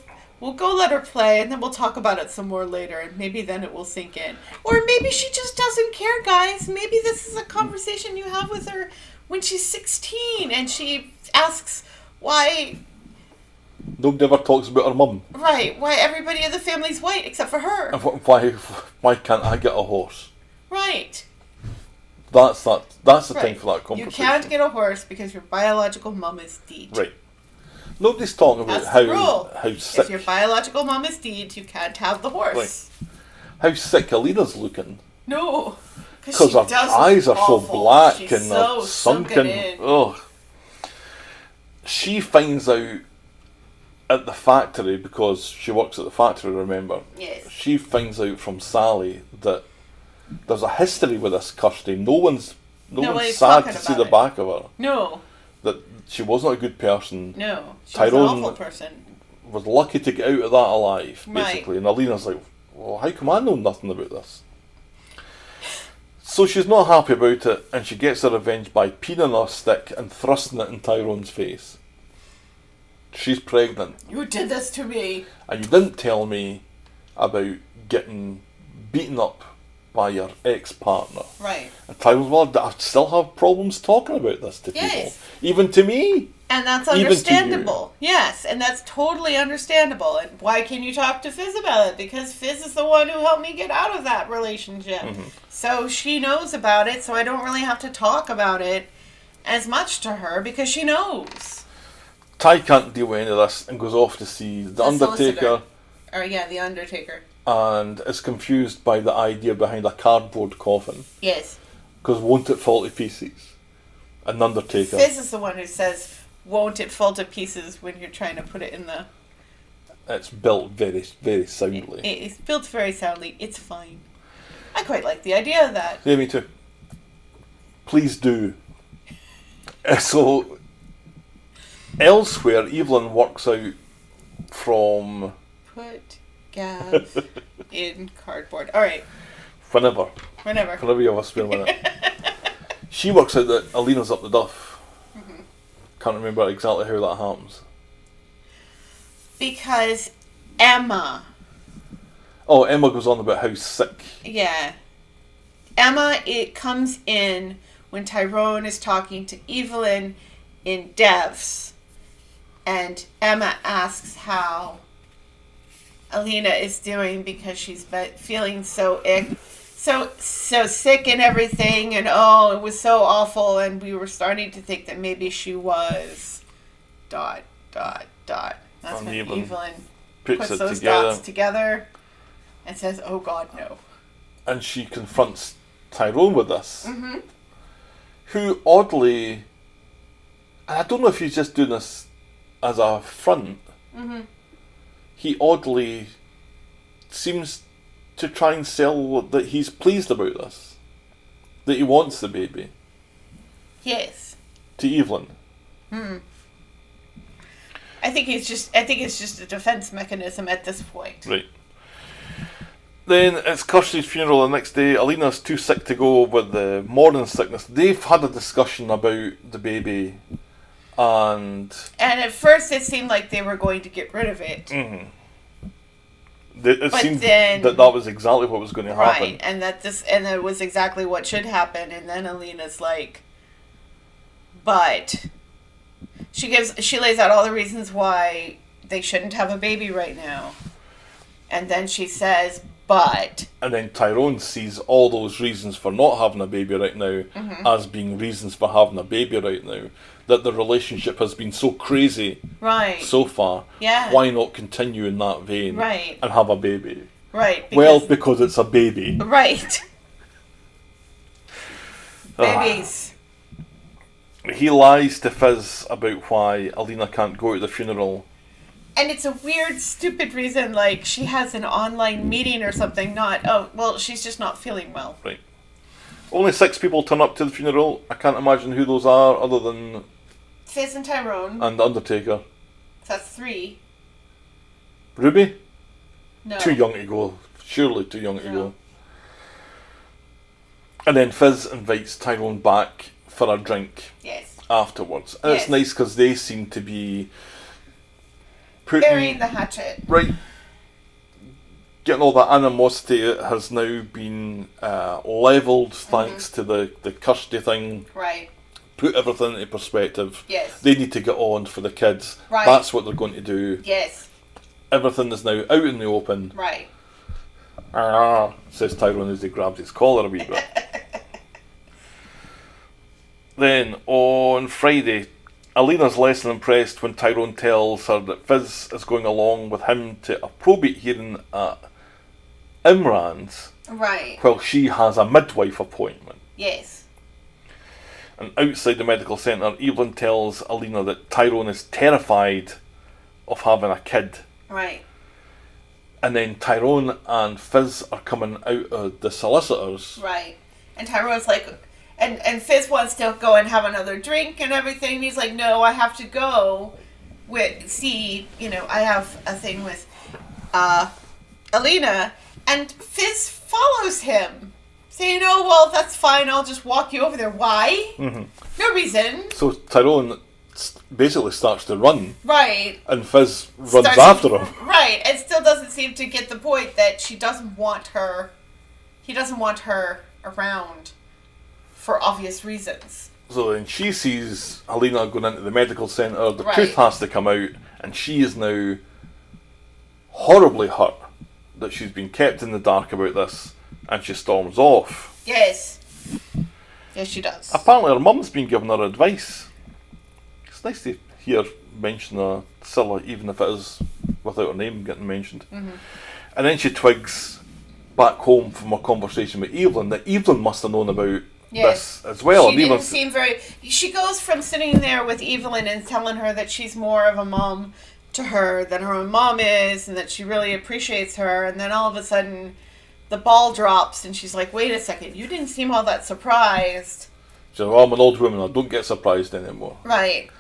go let her play, and then we'll talk about it some more later, and maybe then it will sink in. Or maybe she just doesn't care, guys. Maybe this is a conversation you have with her when she's 16, and she asks why nobody ever talks about her mum. why everybody in the family's white except for her. And why can't I get a horse? Right. That's the Right. time for that You conversation. can't get a horse because your biological mum is dead. Right. Nobody's talking about That's the rule. how If your sick biological mum is dead, you can't have the horse. how sick Alina's looking. No. Because she her does eyes are look so awful. black She's and so they're sunken. in. Ugh. She finds out at the factory, because she works at the factory, remember? Yes. She finds out from Sally that there's a history with this Kirsty. No one's Nobody's sad talking to see about the it. back of her. No. That she wasn't a good person. No. She's Tyrone an awful person. was lucky to get out of that alive, Right. basically. And Alina's like, well, how come I know nothing about this? So she's not happy about it, and she gets her revenge by peeling her stick and thrusting it in Tyrone's face. She's pregnant, You did this to me. and you didn't tell me about getting beaten up by your ex-partner. Right. And Tyrone's, well, I still have problems talking about this to people. Yes. Even to me. And that's Even to you. understandable. Yes, and that's totally understandable. And why can you talk to Fizz about it? Because Fizz is the one who helped me get out of that relationship. Mm-hmm. So she knows about it, so I don't really have to talk about it as much to her because she knows. Ty can't deal with any of this and goes off to see the Undertaker. solicitor. Or yeah, the Undertaker. And is confused by the idea behind a cardboard coffin, Yes. because won't it fall to pieces? An Undertaker. Fizz is the one who says, won't it fall to pieces when you're trying to put it in the... It's built very, very soundly. It's built very soundly. It's fine. I quite like the idea of that. Yeah, me too. Please do. So, elsewhere, Evelyn works out from Put Gav in cardboard. Alright, whenever whenever. you have a spare minute. She works out that Alina's up the duff. Mm-hmm. Can't remember exactly how that happens. Because Emma. Oh, Emma goes on about how sick. Yeah. Emma, it comes in when Tyrone is talking to Evelyn in Devs. And Emma asks how Alina is doing because she's feeling so sick and everything, and oh, it was so awful, and we were starting to think that maybe she was ... That's And when Evelyn Evelyn puts puts it those together. dots together and says, oh God, no. And she confronts Tyrone with this. Mm-hmm. Who oddly, and I don't know if he's just doing this as a front, Mm-hmm. he oddly seems to try and sell that he's pleased about this, that he wants the baby, Yes. to Evelyn. I think it's just a defense mechanism at this point. Right. Then it's Kirsty's funeral the next day. Alina's too sick to go with the morning sickness. They've had a discussion about the baby, and And at first it seemed like they were going to get rid of it. it But seemed then- that was exactly what was going to happen. Right, and that was exactly what should happen. And then Alina's like, but she lays out all the reasons why they shouldn't have a baby right now, and then she says, but And then Tyrone sees all those reasons for not having a baby right now as being reasons for having a baby right now. That the relationship has been so crazy right, so far. Yeah. Why not continue in that vein Right. and have a baby? right, Because it's a baby. right, Ah. babies. He lies to Fizz about why Alina can't go to the funeral. And it's a weird, stupid reason, like she has an online meeting or something, not, oh, well, she's just not feeling well. Right. Only 6 people turn up to the funeral. I can't imagine who those are other than... Fizz and Tyrone, and the Undertaker. that's 3. Ruby? No. Too young to go. Surely too young to No. go. And then Fizz invites Tyrone back for a drink Yes. afterwards. And it's Yes. nice because they seem to be Burying the hatchet. right, getting all that animosity has now been levelled thanks to the Kirsty thing. Right. Put everything into perspective. Yes. They need to get on for the kids. Right. That's what they're going to do. Yes. Everything is now out in the open. Right. Says Tyrone as he grabs his collar a wee bit. Then on Friday, Alina's less than impressed when Tyrone tells her that Fizz is going along with him to a probate hearing at Imran's Right. while she has a midwife appointment. Yes. And outside the medical centre, Evelyn tells Alina that Tyrone is terrified of having a kid. Right. And then Tyrone and Fizz are coming out of the solicitors. Right. And Tyrone's like, and Fizz wants to go and have another drink and everything. And he's like, no, I have to go I have a thing with Alina. And Fizz follows him, saying, oh, well, that's fine. I'll just walk you over there. Why? Mm-hmm. No reason. So Tyrone basically starts to run. Right. And Fizz runs after him. Right. And still doesn't seem to get the point that she doesn't want her. He doesn't want her around for obvious reasons. So then she sees Alina going into the medical centre, the Right. truth has to come out, and she is now horribly hurt that she's been kept in the dark about this, and she storms off. Yes. Yes, she does. Apparently her mum's been giving her advice. It's nice to hear mention of Scylla, even if it is without her name getting mentioned. Mm-hmm. And then she twigs back home from a conversation with Evelyn that Evelyn must have known about this as well. She didn't seem very... She goes from sitting there with Evelyn and telling her that she's more of a mom to her than her own mom is, and that she really appreciates her, and then all of a sudden the ball drops and she's like, wait a second, you didn't seem all that surprised. She's like, well, I'm an old woman, I don't get surprised anymore. Right.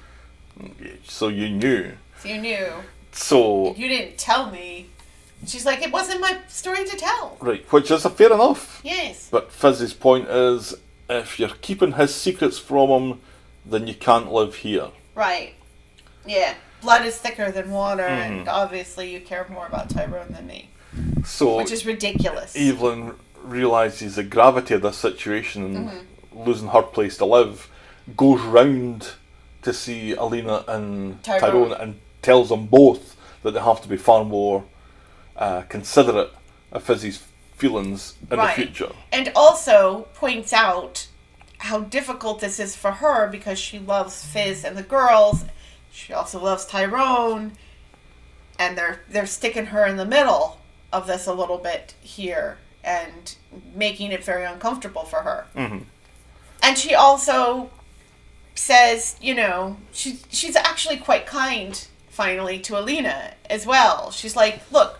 So you knew. So you knew. So... You didn't tell me. She's like, it wasn't my story to tell. Right, which is fair enough. Yes. But Fizz's point is, if you're keeping his secrets from him, then you can't live here. Right. Yeah. Blood is thicker than water, and obviously you care more about Tyrone than me. So which is ridiculous. Evelyn realises the gravity of this situation and losing her place to live, goes round to see Alina and Tyrone and tells them both that they have to be far more considerate of Fizzy's feelings in the future. And also points out how difficult this is for her because she loves Fizz and the girls. She also loves Tyrone, and they're sticking her in the middle of this a little bit here and making it very uncomfortable for her. Mm-hmm. And she also says, she's actually quite kind finally to Alina as well. She's like, look,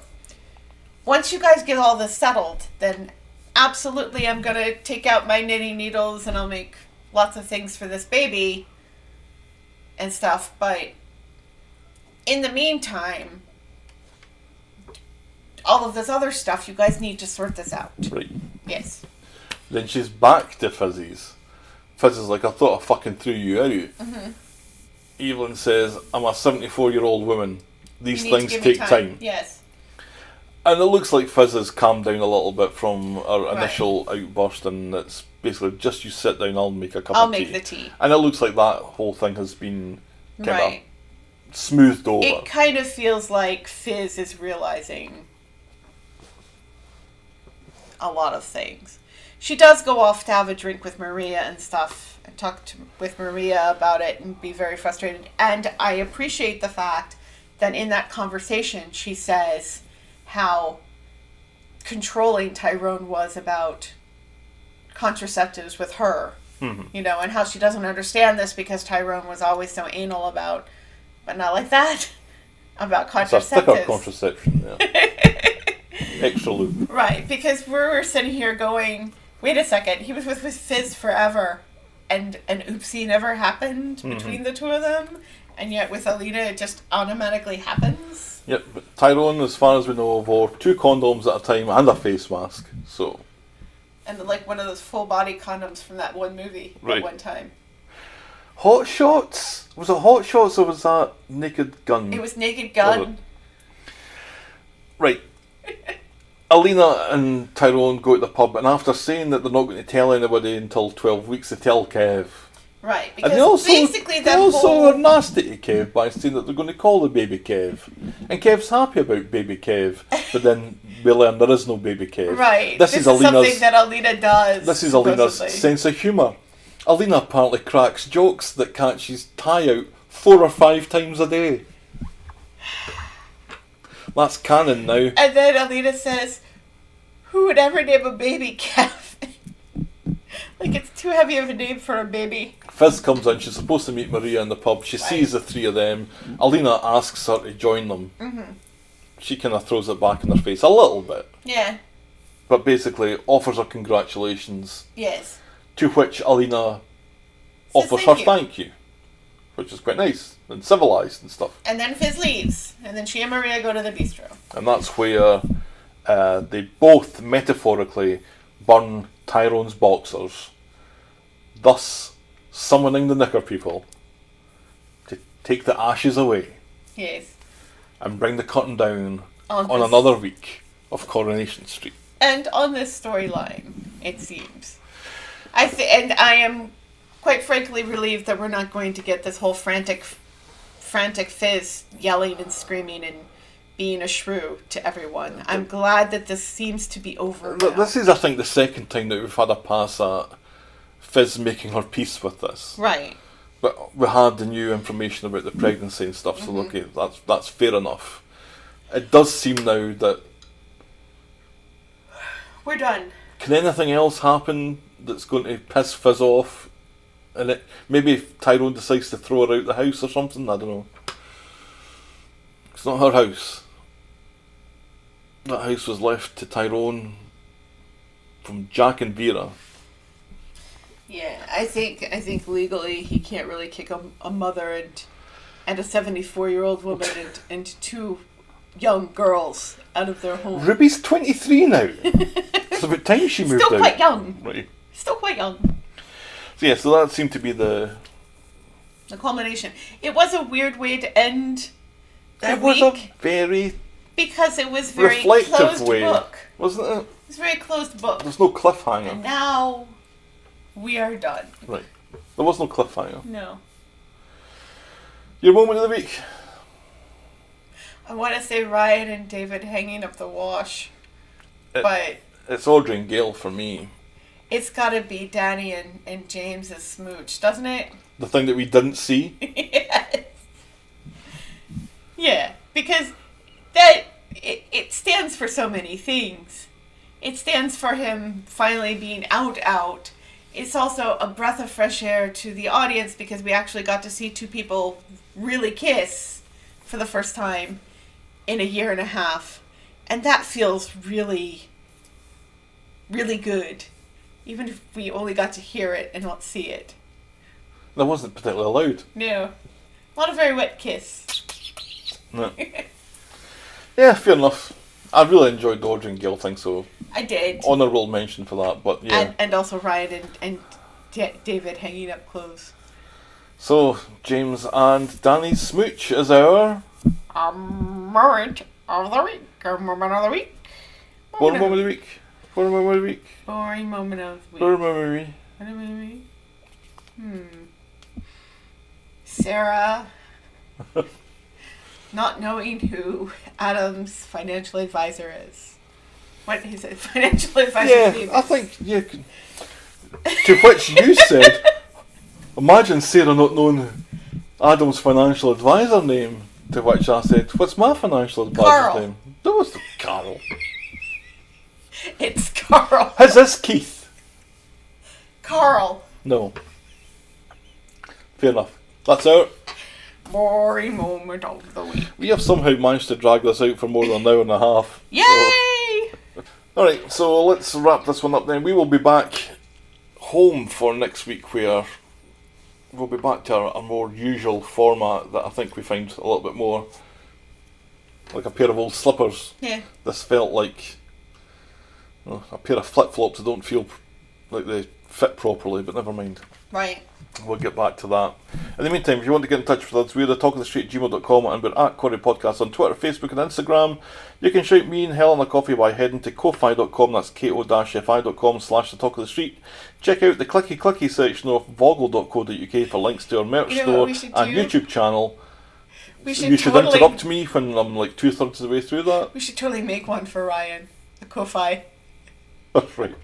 once you guys get all this settled, then absolutely I'm going to take out my knitting needles and I'll make lots of things for this baby and stuff. But in the meantime, all of this other stuff, you guys need to sort this out. Right. Yes. Then she's back to Fizzy's. Fizz is like, I thought I fucking threw you out. Mm-hmm. Evelyn says, I'm a 74-year-old woman. These things take time. Yes. And it looks like Fizz has calmed down a little bit from our initial outburst, and it's basically just you sit down, I'll make a cup of tea. I'll make the tea. And it looks like that whole thing has been kind of smoothed over. It kind of feels like Fizz is realizing a lot of things. She does go off to have a drink with Maria and stuff, and talk with Maria about it and be very frustrated. And I appreciate the fact that in that conversation she says how controlling Tyrone was about contraceptives with her, and how she doesn't understand this because Tyrone was always so anal about, but not like that, about contraceptives. It's a stick-up contraception, yeah. Extra loop. Right, because we're sitting here going, wait a second, he was with Fizz forever, and an oopsie never happened between the two of them, and yet with Alina it just automatically happens. Yep, but Tyrone, as far as we know, wore 2 condoms at a time and a face mask, so... And like one of those full body condoms from that one movie Right. at one time. Hot Shots? Was it Hot Shots or was that Naked Gun? It was Naked Gun. Right. Alina and Tyrone go to the pub, and after saying that they're not going to tell anybody until 12 weeks, they tell Kev. Right, And because basically they that also whole... are nasty to Kev by saying that they're going to call the baby Kev. And Kev's happy about baby Kev, but then we learn there is no baby Kev. Right, This is Alina's, something that Alina does. this is Alina's supposedly. sense of humour. Alina apparently cracks jokes that catches Ty out 4 or 5 times a day. That's canon now. And then Alina says, who would ever name a baby Kev? Like, it's too heavy of a name for a baby. Fizz comes in, she's supposed to meet Maria in the pub. She sees the 3 of them. Alina asks her to join them. Mm-hmm. She kind of throws it back in their face a little bit. Yeah. But basically offers her congratulations. Yes. To which Alina Says offers her thank you. thank you. Which is quite nice and civilised and stuff. And then Fizz leaves. And then she and Maria go to the bistro. And that's where they both metaphorically burn Tyrone's boxers, thus summoning the Knicker people to take the ashes away Yes. and bring the curtain down On on this- another week of Coronation Street. And on this storyline, it seems. And I am quite frankly relieved that we're not going to get this whole frantic Fizz yelling and screaming and being a shrew to everyone. I'm glad that this seems to be over now. This is, I think, the second time that we've had a pass at Fizz making her peace with this. Right. But we had the new information about the pregnancy and stuff, so okay, that's fair enough. It does seem now that... We're done. Can anything else happen that's going to piss Fizz off? And it maybe if Tyrone decides to throw her out the house or something, I don't know. It's not her house. That house was left to Tyrone from Jack and Vera. Yeah, I think legally he can't really kick a mother and a 74-year-old woman and 2 young girls out of their home. Ruby's 23 now. It's about time she moved Still out. quite young. Right. Still quite young. So yeah, so that seemed to be the culmination. It was a weird way to end the It was week a very because it was very reflective closed way, book. wasn't it? It was a very closed book. There's no And cliffhanger. now we are done. Right. There was no cliffhanger. No. Your moment of the week. I want to say Ryan and David hanging up the wash, but It's Audrey and Gail for me. it's got to be Danny and James's smooch, doesn't it? The thing that we didn't see. Yes. Yeah, because that it stands for so many things. It stands for him finally being out. It's also a breath of fresh air to the audience because we actually got to see 2 people really kiss for the first time in a year and a half. And that feels really, really good. Even if we only got to hear it and not see it. That wasn't particularly loud. No. Not a very wet kiss. No. Yeah, fair enough. I really enjoyed the Audrey and Gail thing, so I did. honourable mention for that, but yeah. And also Ryan and David hanging up clothes. So, James and Danny's smooch is our... Moment of the week. Moment of the week. What moment of the week? What moment of the week? Boring moment of the week. What moment of the week? What am I reading? Sarah not knowing who Adam's financial advisor is. What is it? Financial advisor name? Yeah, I think, yeah. To which you said, imagine Sarah not knowing Adam's financial advisor name. To which I said, what's my financial advisor's Carl. name? That was Carl. It's Carl. Is this Keith? Carl. No. Fair enough. That's out. Boring moment of the week. We have somehow managed to drag this out for more than an hour and a half. Yay! Alright, so let's wrap this one up then. We will be back home for next week where we'll be back to our more usual format that I think we find a little bit more like a pair of old slippers. Yeah. This felt like a pair of flip-flops that don't feel like they fit properly, but never mind. Right. We'll get back to that. In the meantime, if you want to get in touch with us, we're at talkofthestreet@gmail.com, and we're at Quarry Podcast on Twitter, Facebook and Instagram. You can shout me and Helen a coffee by heading to ko-fi.com, that's ko-fi.com/the talk of the street. Check out the clicky section of vogle.co.uk for links to our merch You know store what we should and do? YouTube channel. We You should totally, interrupt me when I'm like 2/3 of the way through that. We should totally make one for Ryan. A Ko-Fi. That's right.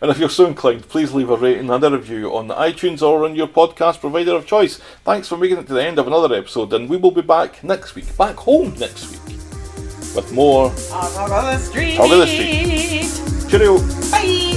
And if you're so inclined, please leave a rating and a review on the iTunes or on your podcast provider of choice. Thanks for making it to the end of another episode, and we will be back next week, back home next week, with more Talk of the Street. Talk of the Street. Cheerio. Bye.